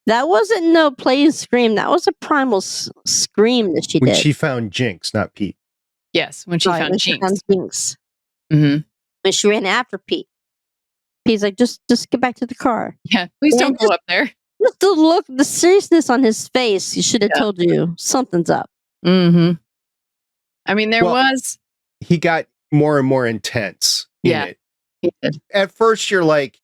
that wasn't no plain scream. That was a primal scream that she When did. she found Jinx, not Pete. Yes, when she found Jinx. Jinx. Mm-hmm. When she ran after Pete. Pete's like, just get back to the car. Yeah, please And don't go up there. Just the look, the seriousness on his face, he should have told you something's up. Mm-hmm. I mean, He got more and more intense in it. He did. At first, you're like,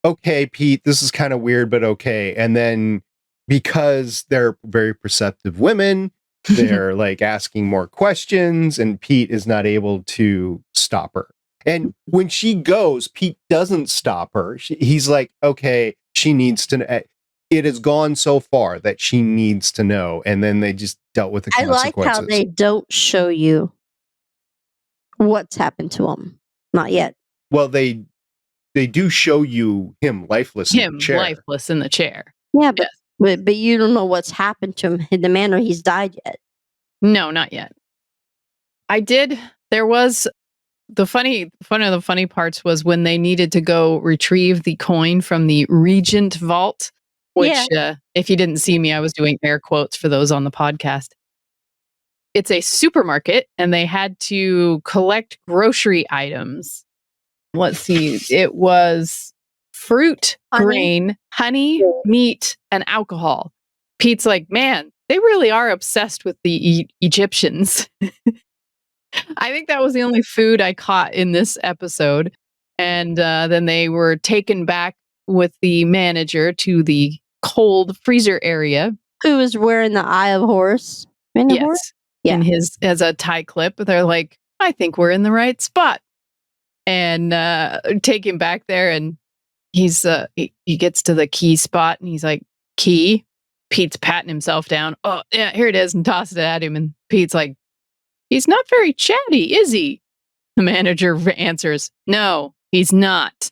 okay, Pete, this is kind of weird, but okay. And then because they're very perceptive women, they're like asking more questions, and Pete is not able to stop her. And when she goes, Pete doesn't stop her. He's like, okay, she needs to know. It has gone so far that she needs to know. And then they just dealt with the I consequences. like how they don't show you what's happened to him. Not yet. Well, they do show you him lifeless in the chair. Lifeless in the chair. Yeah, but you don't know what's happened to him in the manner he's died yet. No, not yet. There was one of the funny parts was when they needed to go retrieve the coin from the Regent Vault, which, if you didn't see me, I was doing air quotes for those on the podcast. It's a supermarket, and they had to collect grocery items. Let's see. It was fruit, grain, honey, meat, and alcohol. Pete's like, man, they really are obsessed with the Egyptians. I think that was the only food I caught in this episode. And then they were taken back with the manager to the cold freezer area. Who was wearing the Eye of Horus? Yes. Yeah. In his as a tie clip. They're like, I think we're in the right spot. And take him back there, and he's he gets to the key spot, and he's like, key? Pete's patting himself down. Oh, yeah, here it is, and tosses it at him. And Pete's like, he's not very chatty, is he? The manager answers, no, he's not.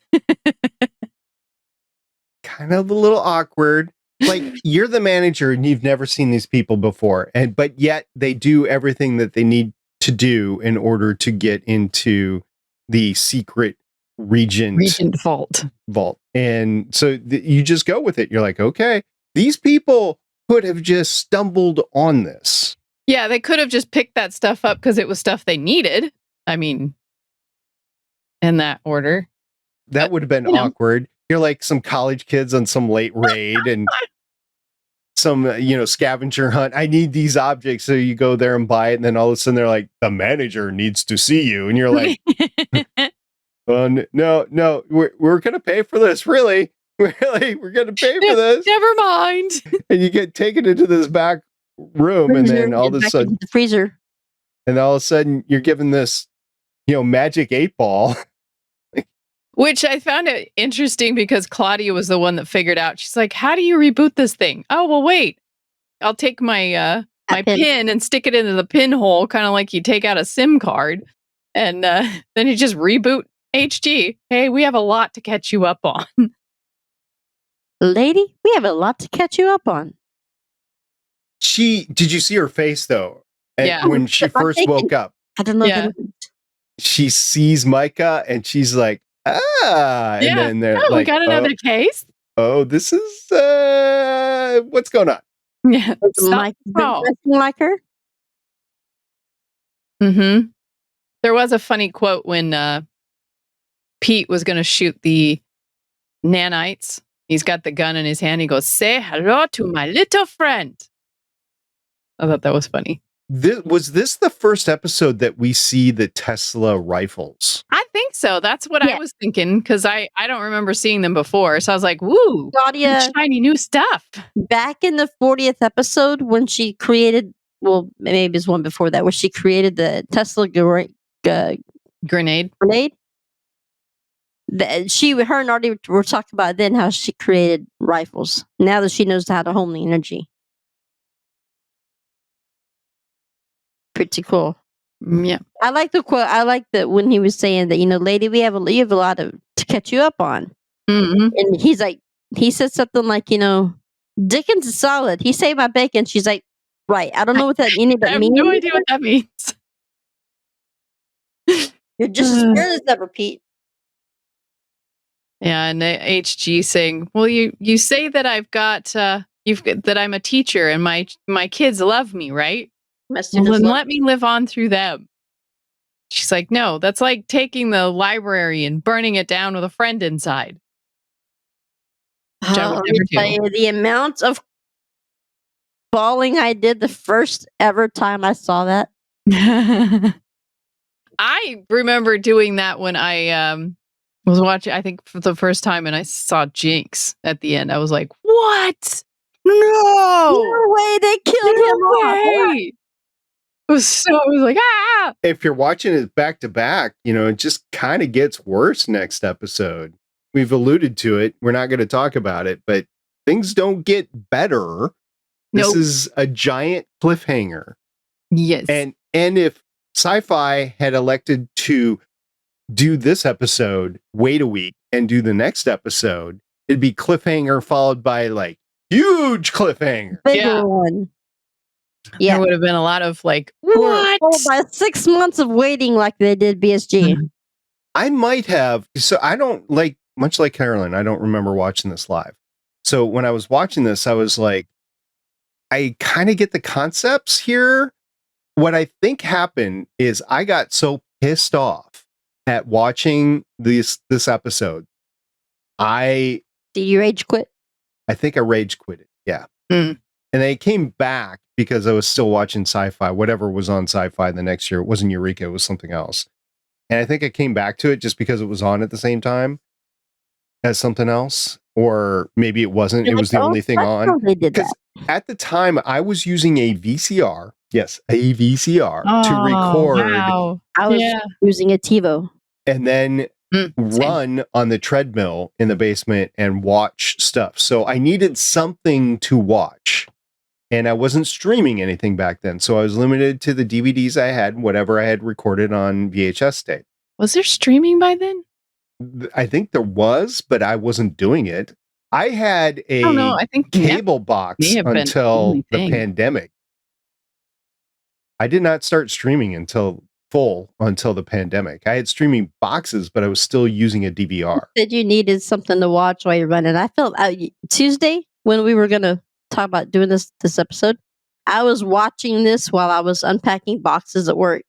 Kind of a little awkward. Like, you're the manager and you've never seen these people before, but yet they do everything that they need to do in order to get into the secret Regent Vault. And so you just go with it. You're like, okay, these people could have just stumbled on this. Yeah, they could have just picked that stuff up because it was stuff they needed. I mean, in that order. That would have been awkward. You're like some college kids on some late raid and some, scavenger hunt. I need these objects. So you go there and buy it. And then all of a sudden they're like, the manager needs to see you. And you're like, no, we're going to pay for this. Really? Really? We're going to pay for this. Never mind. And you get taken into this back room, and then all of a sudden the freezer. And all of a sudden you're given this, magic 8-ball. Which I found it interesting because Claudia was the one that figured out. She's like, how do you reboot this thing? Oh, well, wait. I'll take my pin and stick it into the pinhole, kind of like you take out a SIM card. And then you just reboot HG. Hey, we have a lot to catch you up on. Lady, we have a lot to catch you up on. Did you see her face, though? Yeah. When she first woke up. I don't know. Yeah. She sees Micah, and she's like, and then they're like, we got another case. Oh, this is what's going on? Yeah, Mike dressing like her. Mm-hmm. There was a funny quote when Pete was going to shoot the nanites. He's got the gun in his hand. He goes, "Say hello to my little friend." I thought that was funny. Was this the first episode that we see the Tesla rifles? I think so. That's what I was thinking, because I don't remember seeing them before. So I was like, woo, Claudia, shiny new stuff. Back in the 40th episode when she created, well, maybe it's one before that, where she created the Tesla grenade. Her and Artie were talking about then how she created rifles. Now that she knows how to hone the energy. Pretty cool. Yeah. I like the quote. I like that when he was saying that, lady, you have a lot to catch you up on. Mm-hmm. And he's like, he said something like, Dickens is solid. He saved my bacon. She's like, right. I don't know what that means. I have no idea what that means. You're just as scared as ever, Pete. Yeah, and HG saying, well, you say that I've got that I'm a teacher and my kids love me, right? Well, then let me live on through them. She's like, no, that's like taking the library and burning it down with a friend inside. Which I would never do. The amount of bawling I did the first ever time I saw that. I remember doing that when I was watching, I think for the first time, and I saw Jinx at the end. I was like, what? No way they killed him off. way. It was like, ah. If you're watching it back to back, it just kind of gets worse next episode. We've alluded to it. We're not going to talk about it, but things don't get better. This Nope. is a giant cliffhanger. Yes. And if Sci-Fi had elected to do this episode, wait a week, and do the next episode, it'd be cliffhanger followed by like huge cliffhanger. Bigger one. Yeah. There would have been a lot of like, Followed what? by 6 months of waiting like they did BSG. I might have, so I don't like, much like Carolyn, I don't remember watching this live. So when I was watching this, I was like, I kind of get the concepts here. What I think happened is I got so pissed off at watching this episode. Did you rage quit? I think I rage quit it. Yeah. And I came back because I was still watching Sci-Fi, whatever was on Sci-Fi the next year. It wasn't Eureka, it was something else. And I think I came back to it just because it was on at the same time as something else. Or maybe it wasn't. It was the only thing on. They did that. Because at the time I was using a VCR. Yes, a VCR to record. Wow. I was using a TiVo. And then run on the treadmill in the basement and watch stuff. So I needed something to watch. And I wasn't streaming anything back then. So I was limited to the DVDs I had, whatever I had recorded on VHS tape. Was there streaming by then? I think there was, but I wasn't doing it. I had a I think cable box may have been the until only the thing. pandemic. I did not start streaming until the pandemic. I had streaming boxes, but I was still using a DVR. Said you needed something to watch while you're running. I felt Tuesday when we were gonna talk about doing this episode, I was watching this while I was unpacking boxes at work.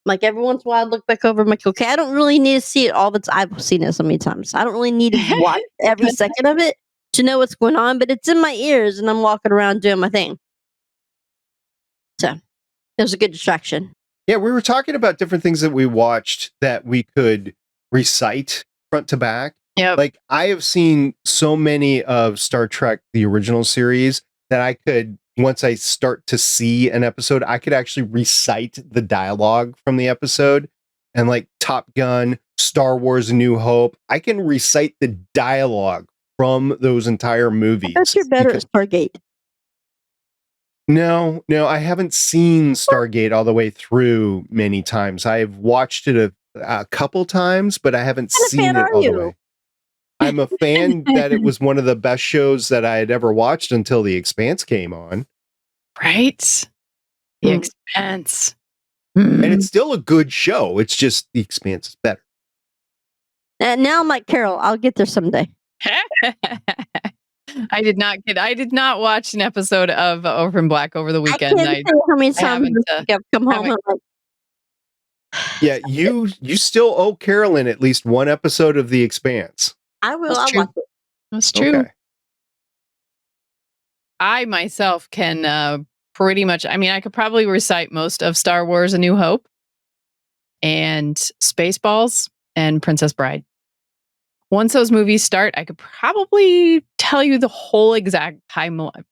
Like every once in a while, I look back over. I'm like, okay, I don't really need to see it all the time. I've seen it so many times. I don't really need to watch every second of it to know what's going on. But it's in my ears, and I'm walking around doing my thing. So it was a good distraction. Yeah, we were talking about different things that we watched that we could recite front to back. Yeah. Like I have seen so many of Star Trek, the original series, that I could, once I start to see an episode, I could actually recite the dialogue from the episode. And like Top Gun, Star Wars, A New Hope, I can recite the dialogue from those entire movies. I bet you're better at Stargate. No, I haven't seen Stargate all the way through many times. I've watched it a couple times, but I haven't seen it all the way. I'm a fan that it was one of the best shows that I had ever watched until The Expanse came on. Right? The Expanse. And it's still a good show. It's just The Expanse is better. And now I'm like Carol. I'll get there someday. I did not watch an episode of Orphan Black over the weekend. I can't say how many times I've come home. I'm like, yeah, you still owe Carolyn at least one episode of The Expanse. I will. That's I'll true. watch it. That's true. Okay. I myself can pretty much, I could probably recite most of Star Wars A New Hope and Spaceballs and Princess Bride. Once those movies start, I could probably tell you the whole exact timeline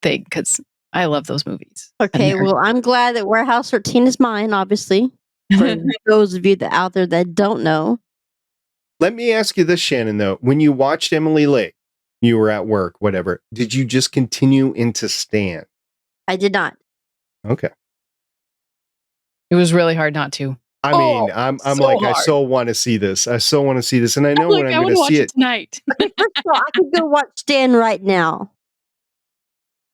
thing because I love those movies. Okay, well, I'm glad that Warehouse 13 is mine, obviously. For those of you out there that don't know. Let me ask you this, Shannon, though. When you watched Emily Lake, you were at work, whatever, did you just continue into Stan? I did not. Okay. It was really hard not to. I mean, I'm so like, hard. I so want to see this. I so want to see this. And I know when I'm going to see it tonight. Okay, first of all, I could go watch Stan right now.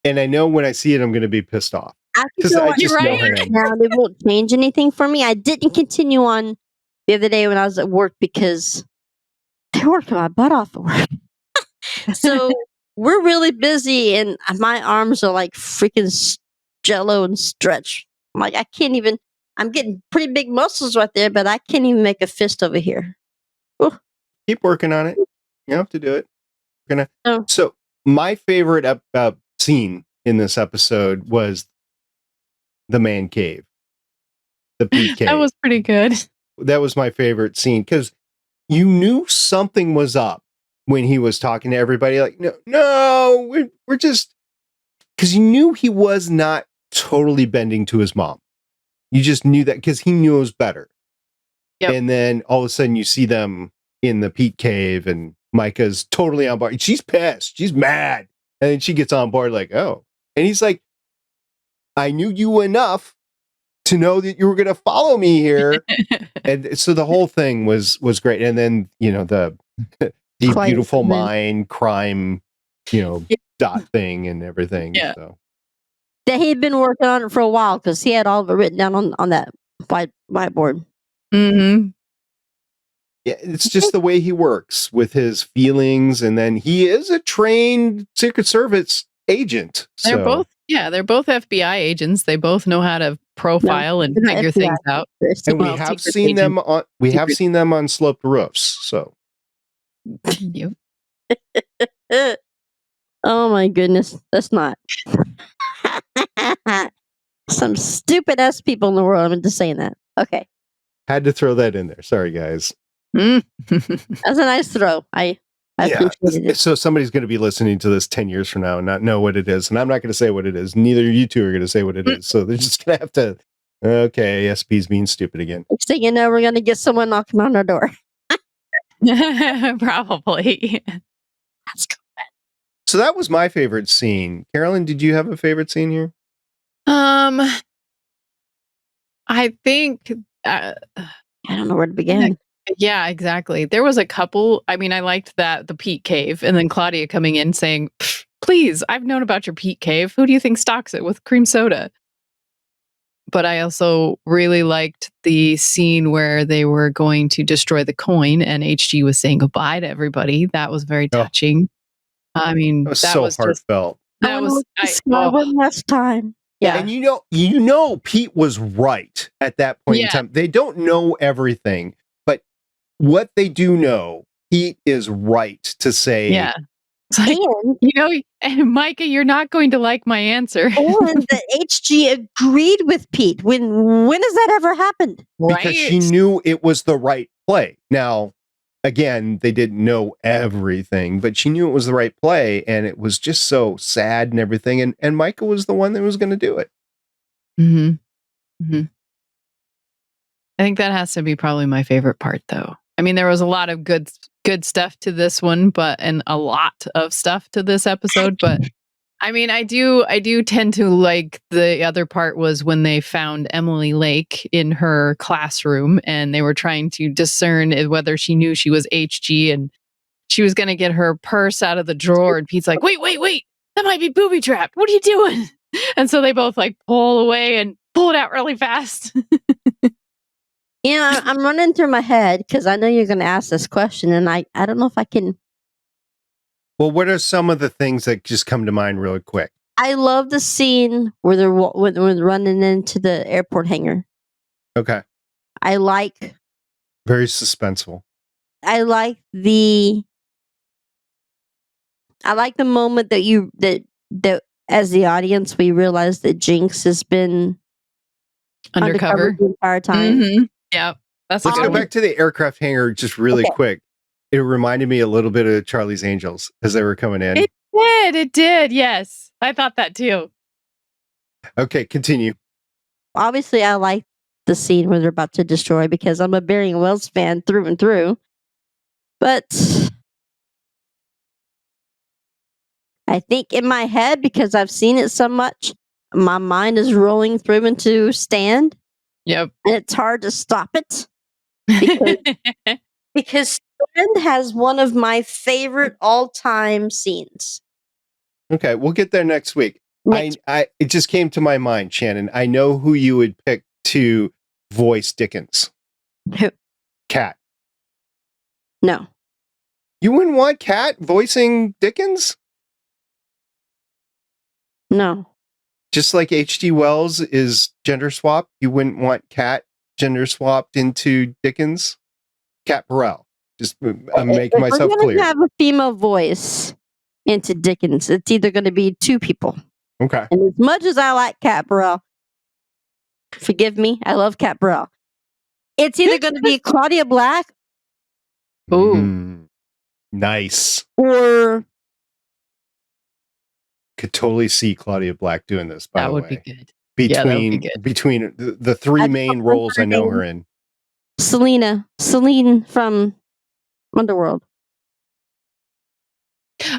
and I know when I see it, I'm going to be pissed off. I could Because go I watch just know Stan right him. now. It won't change anything for me. I didn't continue on the other day when I was at work because they worked my butt off at work. So we're really busy and my arms are like freaking jello and stretch. I'm like, I can't even, I'm getting pretty big muscles right there, but I can't even make a fist over here. Ooh. Keep working on it. You have to do it. Oh. So my favorite scene in this episode was the man cave. The pea cave. That was pretty good. That was my favorite scene because you knew something was up when he was talking to everybody, like, no, we're just, because you knew he was not totally bending to his mom. You just knew that because he knew it was better. Yep. And then all of a sudden you see them in the Pete cave and Micah's totally on board. She's pissed. She's mad. And then she gets on board like, oh. And he's like, I knew you enough to know that you were going to follow me here. And so the whole thing was great. And then, the beautiful mind crime, dot thing and everything. Yeah. So That he'd been working on it for a while because he had all of it written down on that whiteboard. Mm-hmm. yeah, it's just the way he works with his feelings. And then he is a trained Secret Service agent. They're So they're both FBI agents. They both know how to profile and they're not figure FBI things out. and we Well, have secret seen them agent. on seen them on sloped roofs. So Yep. Oh my goodness, that's not some stupid ass people in the world. I'm just saying that. Okay, had to throw that in there. Sorry, guys. Mm. that's a nice throw. I appreciated it. So somebody's going to be listening to this 10 years from now and not know what it is. And I'm not going to say what it is. Neither you two are going to say what it is. So they're just going to have to, okay, SP's being stupid again. Next thing you know, we're gonna get someone knocking on our door. Probably. That's cool. So that was my favorite scene. Carolyn, did you have a favorite scene here? I think I don't know where to begin. yeah, exactly. There was a couple. I mean, I liked the Pete cave, and then Claudia coming in saying, "Please, I've known about your Pete cave. Who do you think stocks it with cream soda?" But I also really liked the scene where they were going to destroy the coin, and HG was saying goodbye to everybody. That was very touching. I mean, It was so heartfelt. One last time. Yeah. And you know Pete was right at that point in time. They don't know everything, but what they do know, Pete is right to say. Yeah. It's like, and Micah, you're not going to like my answer. And the HG agreed with Pete. When has that ever happened? Because she knew it was the right play. Now, again, they didn't know everything, but she knew it was the right play, and it was just so sad and everything. And Micah was the one that was going to do it. Mm-hmm. Mm-hmm. I think that has to be probably my favorite part, though. I mean, there was a lot of good stuff to this one, and a lot of stuff to this episode. But I mean, I do tend to like the other part was when they found Emily Lake in her classroom, and they were trying to discern whether she knew she was HG, and she was going to get her purse out of the drawer, and Pete's like, wait, that might be booby trapped. What are you doing? And so they both like pull away and pull it out really fast. I'm running through my head because I know you're going to ask this question, and I don't know if I can. Well, what are some of the things that just come to mind really quick? I love the scene where they're running into the airport hangar. Okay. I like. Very suspenseful. I like the moment that as the audience we realize that Jinx has been undercover the entire time. Mm-hmm. Yeah, Let's go back to the aircraft hangar just really quick. It reminded me a little bit of Charlie's Angels as they were coming in. It did. Yes, I thought that too. Okay, continue. Obviously, I like the scene where they're about to destroy because I'm a Bering and Wells fan through and through. But I think in my head, because I've seen it so much, my mind is rolling through into Stand. Yep. And it's hard to stop it. Because Stand has one of my favorite all-time scenes. Okay, we'll get there next week. It just came to my mind, Shannon. I know who you would pick to voice Dickens. Who? Kat. No. You wouldn't want Kat voicing Dickens? No. Just like H.G. Wells is gender swapped, you wouldn't want Kat gender swapped into Dickens? Kat Burrell. Just I'm making myself we're clear. Have a female voice into Dickens. It's either going to be two people. Okay. And as much as I like Kat Burrell, forgive me, I love Kat Burrell. It's either going to be Claudia Black. Ooh. Nice. Or Could totally see Claudia Black doing this, by That the would way. be good. Yeah, that would be good. Between the three I main don't roles I know remember her in. Celine from Underworld.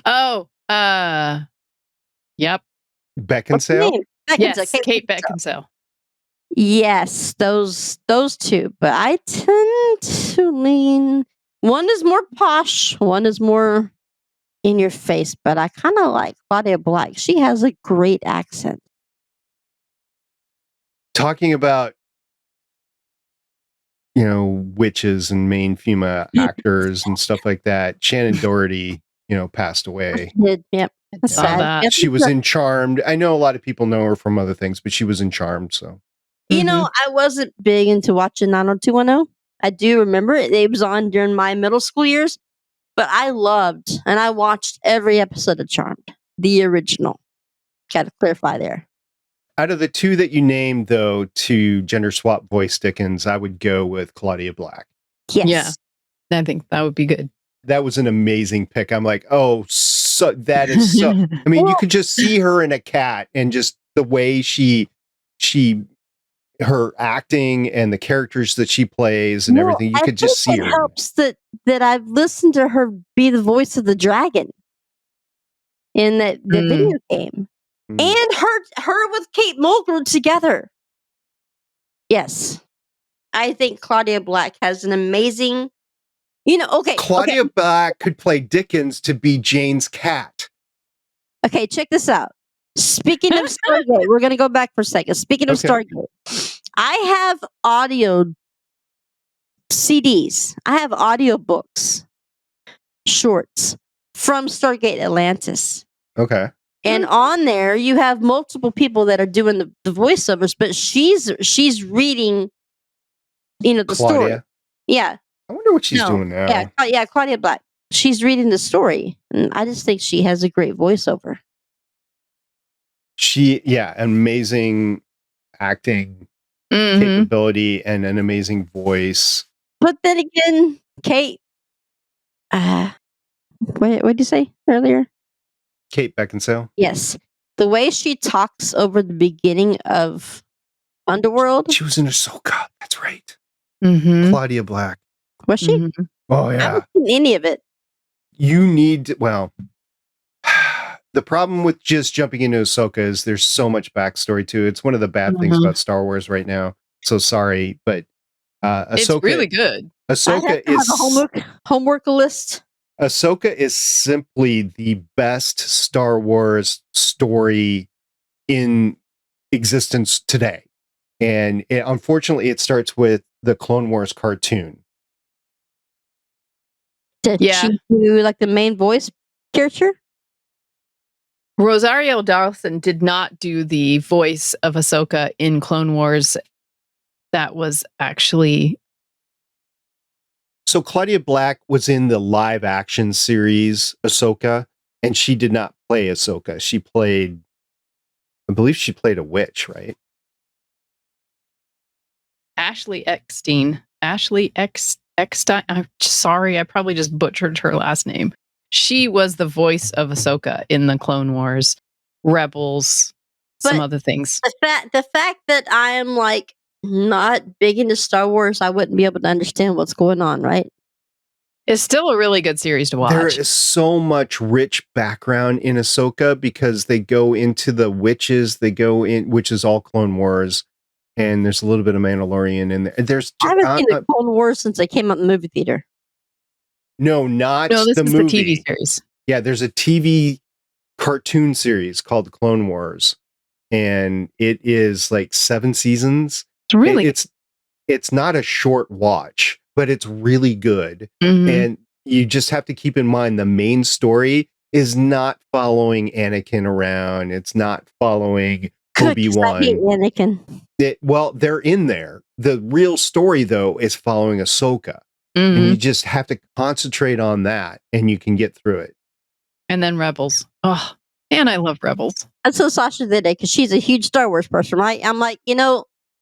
Oh, yep. What's her Beckinsale? name? Yes, Kate Beckinsale. Beckinsale. Yes, those two. But I tend to lean. One is more posh. One is more in your face. But I kind of like Claudia Black. She has a great accent. Talking about, witches and main female actors and stuff like that. Shannon Doherty, passed away. Yep. That's Saw sad. that. Yep. She was in Charmed. I know a lot of people know her from other things, but she was in Charmed, so. You know, I wasn't big into watching 90210. I do remember it was on during my middle school years, but I loved and I watched every episode of Charmed, the original. Got to clarify there. Out of the two that you named, though, to gender swap voice Dickens, I would go with Claudia Black. Yes. Yeah. I think that would be good. That was an amazing pick. I'm like, oh, so that is so. I mean, you could just see her in a cat and just the way her acting and the characters that she plays and everything. You could just see her. It helps that I've listened to her be the voice of the dragon in the video game, and her with Kate Mulgrew together. Yes, I think Claudia Black has an amazing. Claudia Black could play Dickens to be Jane's cat. Okay, check this out. Speaking of Stargate, we're going to go back for a second. Speaking of Stargate, I have audio CDs. I have audio books, shorts from Stargate Atlantis. Okay. And on there, you have multiple people that are doing the voiceovers, but she's reading, the story. Yeah. I wonder what she's doing now. Yeah, Claudia Black. She's reading the story, and I just think she has a great voiceover. Amazing acting capability and an amazing voice. But then again, Kate, what did you say earlier? Kate Beckinsale? Yes. The way she talks over the beginning of Underworld. She was in Ahsoka. That's right. Claudia Black. Was she? Oh, yeah. I haven't seen any of it. You need, the problem with just jumping into Ahsoka is there's so much backstory to it. It's one of the bad things about Star Wars right now. So sorry, but Ahsoka, it's really good. Ahsoka is a homework list. Ahsoka is simply the best Star Wars story in existence today. And unfortunately, it starts with the Clone Wars cartoon. Did she do like the main voice character? Rosario Dawson did not do the voice of Ahsoka in Clone Wars. That was actually... So Claudia Black was in the live action series Ahsoka, and she did not play Ahsoka. I believe she played a witch, right? Ashley Eckstein. Eckstein. I'm sorry, I probably just butchered her last name. She was the voice of Ahsoka in the Clone Wars, Rebels, some other things. The fact that I am like not big into Star Wars, I wouldn't be able to understand what's going on, right? It's still a really good series to watch. There is so much rich background in Ahsoka because they go into the witches, which is all Clone Wars, and there's a little bit of Mandalorian in there. I haven't seen the Clone Wars since I came out in the movie theater. No, this the is movie. The TV series. Yeah, there's a TV cartoon series called Clone Wars, and it is like 7 seasons. It's not a short watch, but it's really good. And you just have to keep in mind the main story is not following Anakin around. It's not following Obi-Wan. I hate Anakin. They're in there. The real story, though, is following Ahsoka. And you just have to concentrate on that, and you can get through it. And then Rebels. Oh, and I love Rebels. That's so Sasha did it because she's a huge Star Wars person, right? I'm like,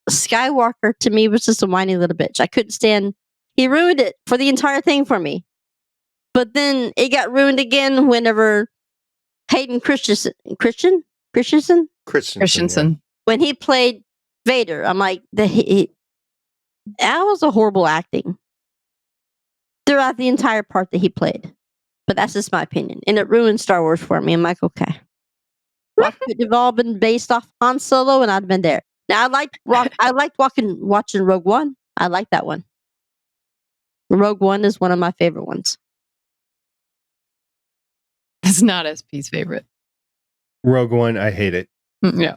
Skywalker to me was just a whiny little bitch. I couldn't stand. He ruined it for the entire thing for me. But then it got ruined again whenever Hayden Christensen, Christensen. Christensen. when he played Vader, I'm like, that was a horrible acting throughout the entire part that he played. But that's just my opinion, and it ruined Star Wars for me. I'm like, okay, Rock could have all been based off Han Solo, and I'd been there. Now I liked watching Rogue One. I like that one. Rogue One is one of my favorite ones. It's not SP's favorite. Rogue One, I hate it. Yeah.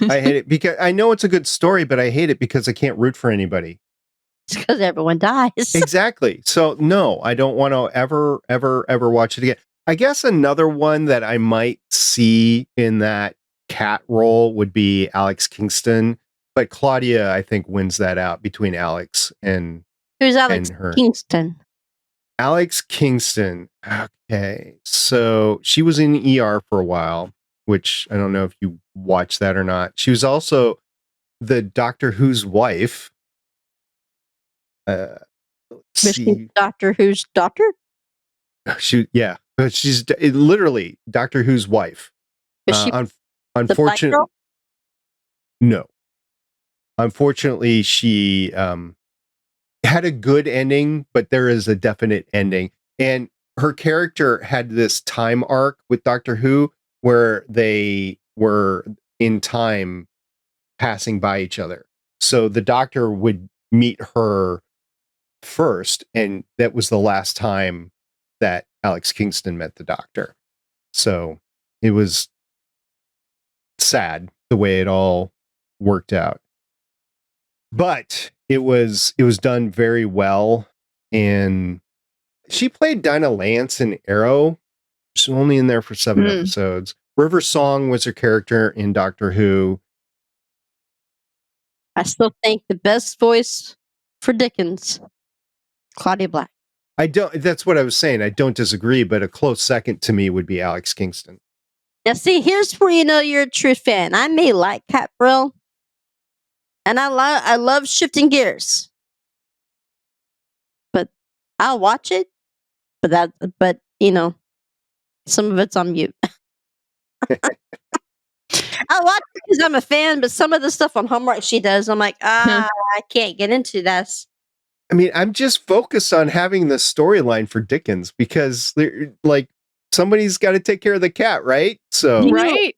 I hate it because I know it's a good story, but I hate it because I can't root for anybody. It's because everyone dies. Exactly. So no, I don't want to ever watch it again. I guess another one that I might see in that cat role would be Alex Kingston, but Claudia, I think, wins that out between Alex and Who's Alex and her. Kingston? Alex Kingston. Okay, so she was in ER for a while, which I don't know if you watched that or not. She was also the Doctor Who's wife. Let's see. Doctor Who's daughter? She's literally Doctor Who's wife. Is she Unfortunately, no. Unfortunately, she had a good ending, but there is a definite ending. And her character had this time arc with Doctor Who where they were in time passing by each other. So the Doctor would meet her first, and that was the last time that Alex Kingston met the Doctor. So it was sad the way it all worked out. But it was done very well, and she played Dinah Lance in Arrow. She's only in there for 7 episodes. River Song was her character in Doctor Who. I still think the best voice for Dickens, Claudia Black. That's what I was saying. I don't disagree, but a close second to me would be Alex Kingston. Now, see, here's where you know you're a true fan. I may like Cat Brill, and I love shifting gears, but I'll watch it. But you know, some of it's on mute. I watch it because I'm a fan, but some of the stuff on homework she does, I'm like, I can't get into this. I mean, I'm just focused on having the storyline for Dickens because like somebody's got to take care of the cat, right? So Right.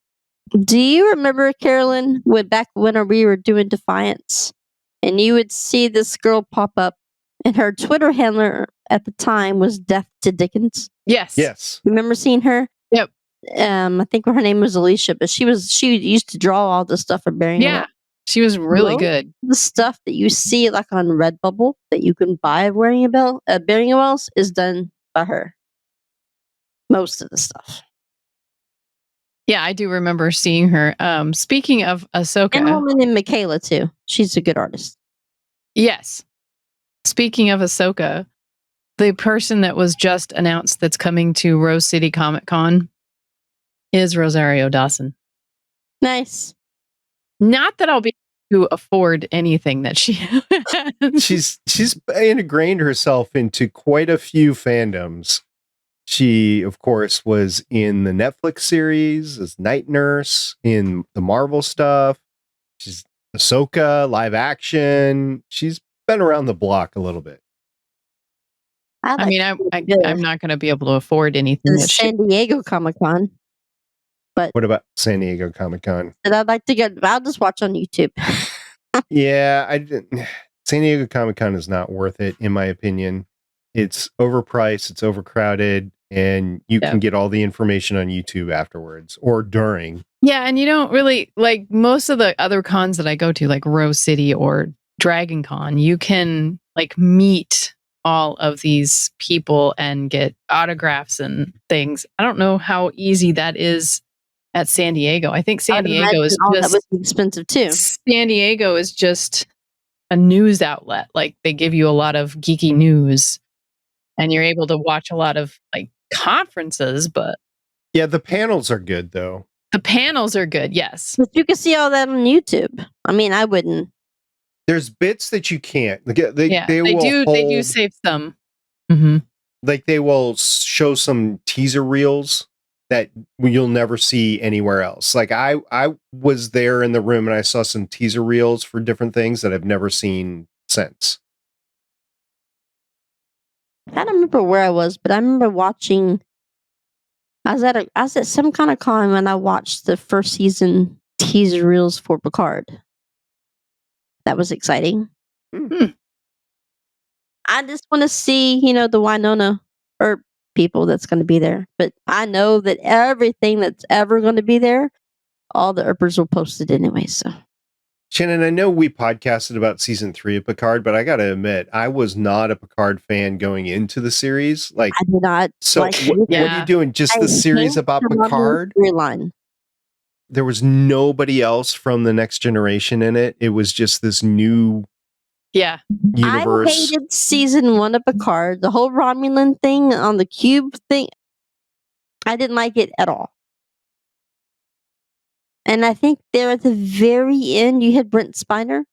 Do you remember, Carolyn, back when we were doing Defiance, and you would see this girl pop up, and her Twitter handler at the time was Death to Dickens? Yes. Remember seeing her? Yep. I think her name was Alicia, but she used to draw all the stuff for Bering and Yeah. Wells. She was really good. The stuff that you see like on Redbubble that you can buy Bering and Wells is done by her. Most of the stuff. Yeah, I do remember seeing her. Speaking of Ahsoka. And woman in Michaela too. She's a good artist. Yes. Speaking of Ahsoka, the person that was just announced that's coming to Rose City Comic Con is Rosario Dawson. Nice. Not that I'll be able to afford anything that she has. She's ingrained herself into quite a few fandoms. She, of course, was in the Netflix series as Night Nurse, in the Marvel stuff. She's Ahsoka, live action. She's been around the block a little bit. I'm not going to be able to afford anything. The San Diego Comic Con. But what about San Diego Comic Con? I'd like to get. I'll just watch on YouTube. Yeah, I didn't. San Diego Comic Con is not worth it, in my opinion. It's overpriced. It's overcrowded. And you can get all the information on YouTube afterwards or during. Yeah, and you don't really, like most of the other cons that I go to, like Rose City or Dragon Con, you can like meet all of these people and get autographs and things. I don't know how easy that is at San Diego. I think San Diego is just that would be expensive too. San Diego is just a news outlet. Like they give you a lot of geeky news and you're able to watch a lot of like conferences, but yeah, the panels are good though. The panels are good, yes. But you can see all that on YouTube. I mean, I wouldn't. There's bits that you can't. They do save some. Mm-hmm. like they will show some teaser reels that you'll never see anywhere else. Like I was there in the room and I saw some teaser reels for different things that I've never seen since. I don't remember where I was, but I remember watching. I was at some kind of con when I watched the first season teaser reels for Picard. That was exciting. I just want to see, the Winona or people that's going to be there. But I know that everything that's ever going to be there, all the Earpers will post it anyway. So, Shannon, I know we podcasted about season 3 of Picard, but I got to admit, I was not a Picard fan going into the series. Like, I did not. so like what are you doing? Just the series about Picard? Storyline. There was nobody else from the Next Generation in it. It was just this new universe. I hated season 1 of Picard. The whole Romulan thing on the cube thing. I didn't like it at all. And I think there at the very end, you had Brent Spiner.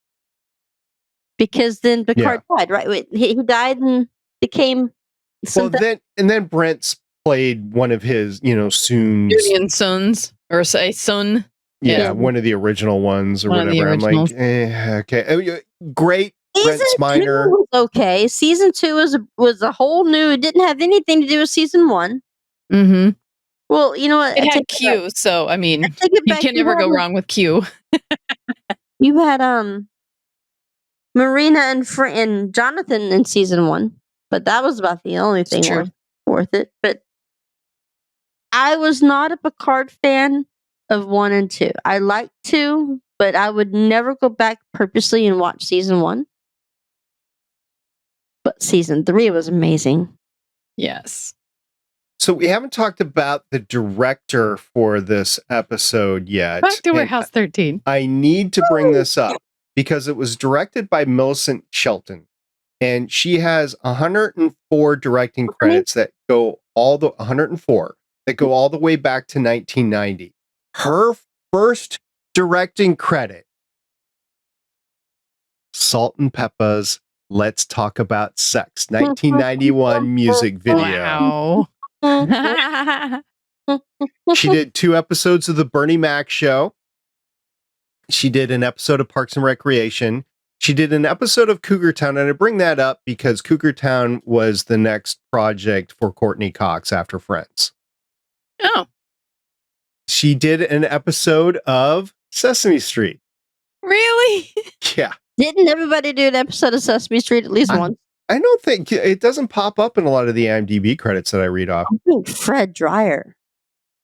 Because then Picard died, right? Wait, he died and became something. Then Brent's played one of his, soon Julian sons, or say son. Yeah, one of the original ones or One of the whatever. I'm like, originals. okay. Great. Brent Season 2 Spiner. was okay. Season 2 was a whole new. It didn't have anything to do with season 1. Mm-hmm. Well, you know what? It had Q, so I mean, you can never go wrong with Q. You had Marina and Jonathan in season 1, but that was about the only thing worth it. But I was not a Picard fan of 1 and 2. I liked 2, but I would never go back purposely and watch season 1. But season 3 was amazing. Yes. So we haven't talked about the director for this episode yet. Back to Warehouse 13. I need to bring this up because it was directed by Millicent Shelton, and she has 104 directing credits that go 104 that go all the way back to 1990. Her first directing credit, Salt and Peppa's Let's Talk About Sex, 1991 music video. Wow. She did 2 episodes of the Bernie Mac show. She did an episode of Parks and Recreation. She did an episode of Cougar Town, and I bring that up because Cougar Town was the next project for Courtney Cox after Friends. Oh. She did an episode of Sesame Street. Really? Yeah. Didn't everybody do an episode of Sesame Street at least once? I don't think it doesn't pop up in a lot of the IMDb credits that I read off. I think Fred Dreyer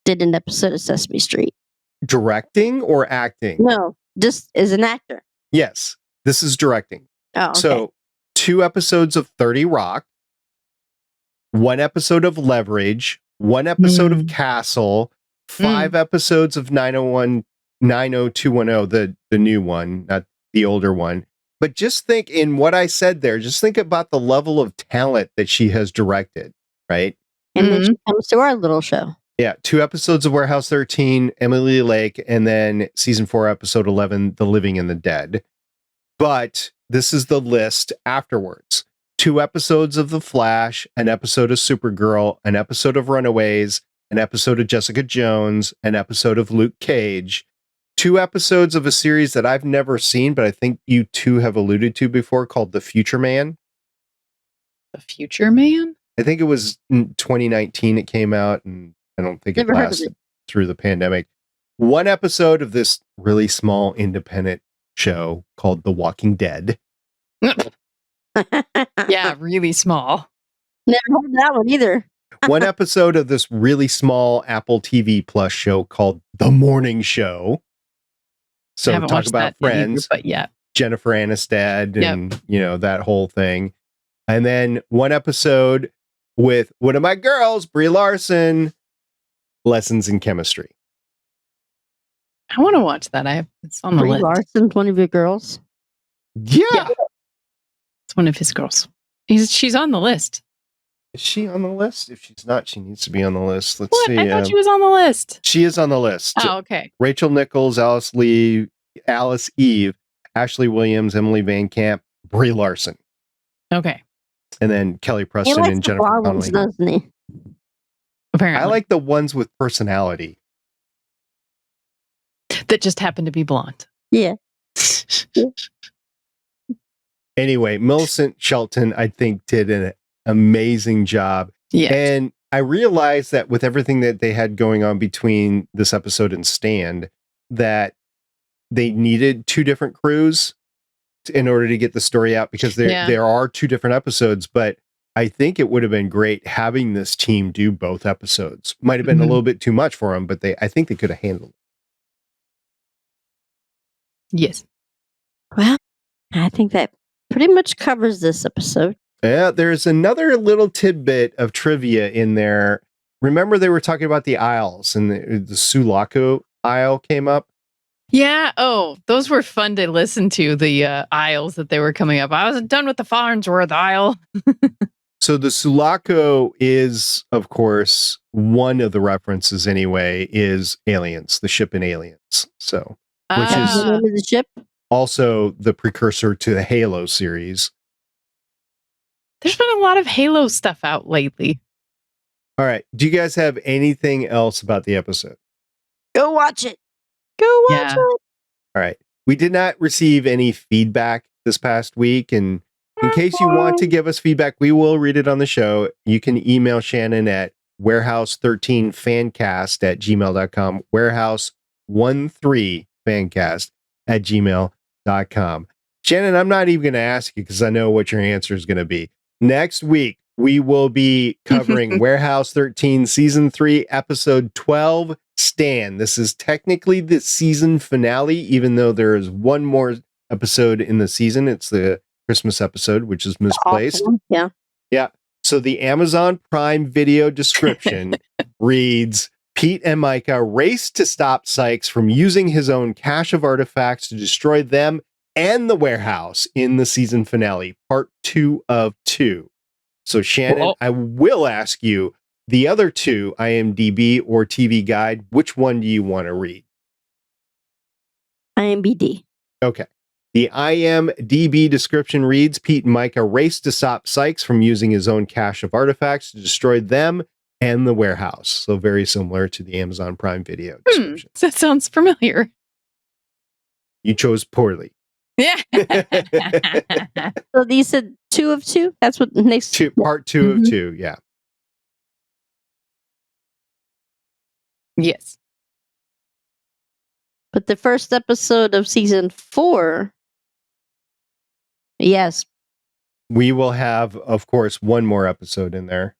did an episode of Sesame Street. Directing or acting? No, just as an actor. Yes, this is directing. Oh, okay. So 2 episodes of 30 Rock, 1 episode of Leverage, 1 episode of Castle, 5 episodes of 90210, the new one, not the older one. But just think in what I said there, just think about the level of talent that she has directed, right? And then she comes to our little show. Yeah, 2 episodes of Warehouse 13, Emily Lake, and then season 4, episode 11, The Living and the Dead. But this is the list afterwards. 2 episodes of The Flash, an episode of Supergirl, an episode of Runaways, an episode of Jessica Jones, an episode of Luke Cage, 2 episodes of a series that I've never seen, but I think you 2 have alluded to before, called The Future Man. The Future Man? I think it was in 2019 it came out, and I don't think it lasted through the pandemic. 1 episode of this really small independent show called The Walking Dead. Yeah, really small. Never heard that one either. 1 episode of this really small Apple TV Plus show called The Morning Show. So talk about Friends, but yeah, Jennifer Aniston and that whole thing. And then 1 episode with one of my girls, Brie Larson, Lessons in Chemistry. I want to watch that. It's on the Brie list. Larson's one of your girls? Yeah. It's one of his girls. She's on the list. Is she on the list? If she's not, she needs to be on the list. Let's see. I thought she was on the list. She is on the list. Oh, okay. Rachel Nichols, Alice Eve, Ashley Williams, Emily Van Camp, Brie Larson. Okay. And then Kelly He Preston likes and the Jennifer blonde ones, Connelly. doesn't he? Apparently. I like the ones with personality. that just happen to be blonde. Yeah. Anyway, Millicent Shelton, I think, did an amazing job. Yeah. And I realized that with everything that they had going on between this episode and Stand, that they needed two different crews in order to get the story out, because there are two different episodes. But I think it would have been great having this team do both episodes. Might have been a little bit too much for them, but I think they could have handled it. Yes. Well, I think that pretty much covers this episode. Yeah, there's another little tidbit of trivia in there. Remember, they were talking about the Isles, and the Sulaco Isle came up. Yeah. Oh, those were fun to listen to, the aisles that they were coming up. I was done with the Farnsworth Isle. So the Sulaco is, of course, one of the references anyway, is Aliens, the ship in Aliens. So, which is The name of the ship? also the precursor to the Halo series. There's been a lot of Halo stuff out lately. All right. Do you guys have anything else about the episode? Go watch it. Go watch it. All right. We did not receive any feedback this past week. And in case you want to give us feedback, we will read it on the show. You can email Shannon at warehouse13fancast@gmail.com, warehouse13fancast@gmail.com. Shannon, I'm not even going to ask you because I know what your answer is going to be. Next week, we will be covering Warehouse 13 Season 3, Episode 12, Stand. This is technically the season finale, even though there is one more episode in the season. It's the Christmas episode, which is misplaced. Awesome. Yeah. Yeah. So the Amazon Prime Video description reads, Pete and Micah race to stop Sykes from using his own cache of artifacts to destroy them and the warehouse in the season finale, part 2 of 2. So Shannon, I will ask you, the other two, IMDb or TV Guide, which one do you want to read? IMBD. Okay. The IMDb description reads, Pete and Micah race to stop Sykes from using his own cache of artifacts to destroy them and the warehouse. So very similar to the Amazon Prime Video description. That sounds familiar. You chose poorly. Yeah. So these said 2 of 2? That's what next... Part 2 of 2, yeah. Yes. But the first episode of season 4... Yes. We will have, of course, one more episode in there.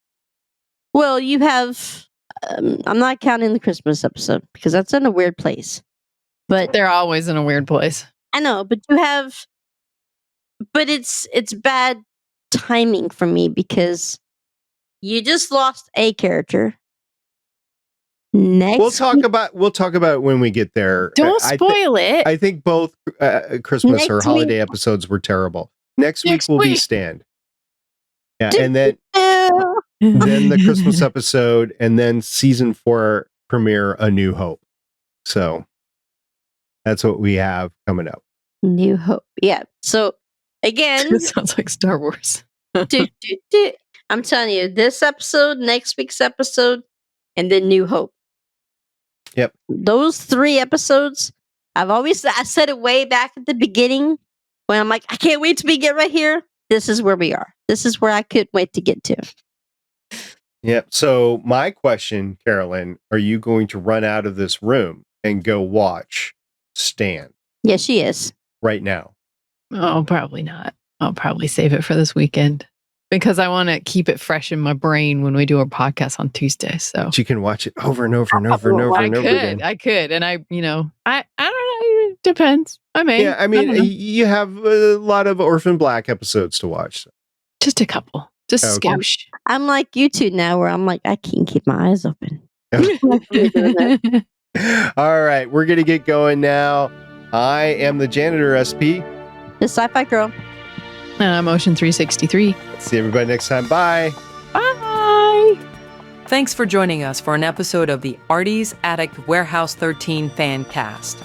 Well, you have... I'm not counting the Christmas episode because that's in a weird place. But they're always in a weird place. I know, but you have... But it's bad timing for me because you just lost a character. Next We'll talk about it when we get there. Don't spoil it. I think both Christmas or Next holiday week. episodes were terrible. Next week will be Stand. Yeah, and then the Christmas episode, and then season 4 premiere A New Hope. So that's what we have coming up. New Hope. Yeah. So again, It sounds like Star Wars. I'm telling you, this episode, next week's episode, and then New Hope. Yep. Those 3 episodes, I said it way back at the beginning when I'm like, I can't wait till we get right here. This is where we are. This is where I couldn't wait to get to. Yep. So my question, Carolyn, are you going to run out of this room and go watch Stand? Yes, she is. Right now. Oh, probably not. I'll probably save it for this weekend because I want to keep it fresh in my brain when we do our podcast on Tuesday. So But you can watch it over and over and over and over and over again. I could. And I don't know. It depends. I may. Yeah, I mean, you have a lot of Orphan Black episodes to watch. Just a couple. Just Okay. skoosh. I'm like you two now where I'm like, I can't keep my eyes open. All right, we're going to get going now. I am the Janitor SP. The Sci-Fi Girl. Motion 363. See everybody next time. Bye. Bye. Thanks for joining us for an episode of the Artie's Attic Warehouse 13 Fancast.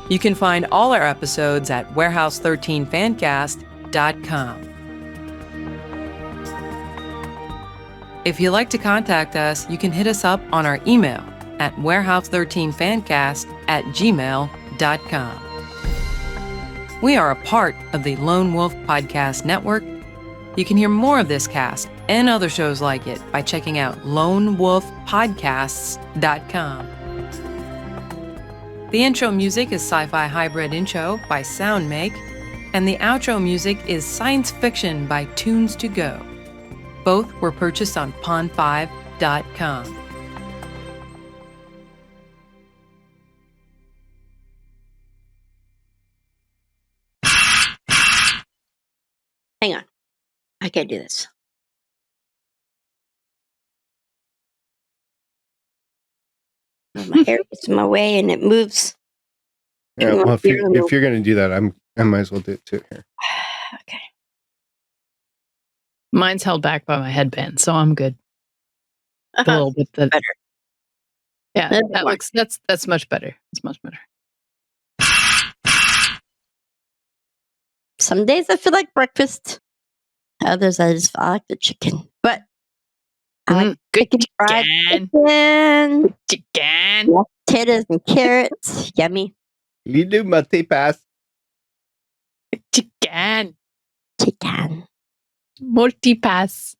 You can find all our episodes at warehouse13fancast.com. If you'd like to contact us, you can hit us up on our email at warehouse13fancast@gmail.com. We are a part of the Lone Wolf Podcast Network. You can hear more of this cast and other shows like it by checking out lonewolfpodcasts.com. The intro music is Sci-Fi Hybrid Intro by Soundmake, and the outro music is Science Fiction by Tunes to Go. Both were purchased on pond5.com. Hang on. I can't do this. My hair gets in my way and it moves. Yeah, well, if you're going to do that, I might as well do it too here. Okay. Mine's held back by my headband, so I'm good. A little bit better. Yeah, that's much better. It's much better. Some days I feel like breakfast. Others I just I like the chicken. But I like good fried chicken. Potatoes and carrots. Yummy. Lidu matipas. Chicken. Chicken. Multipass.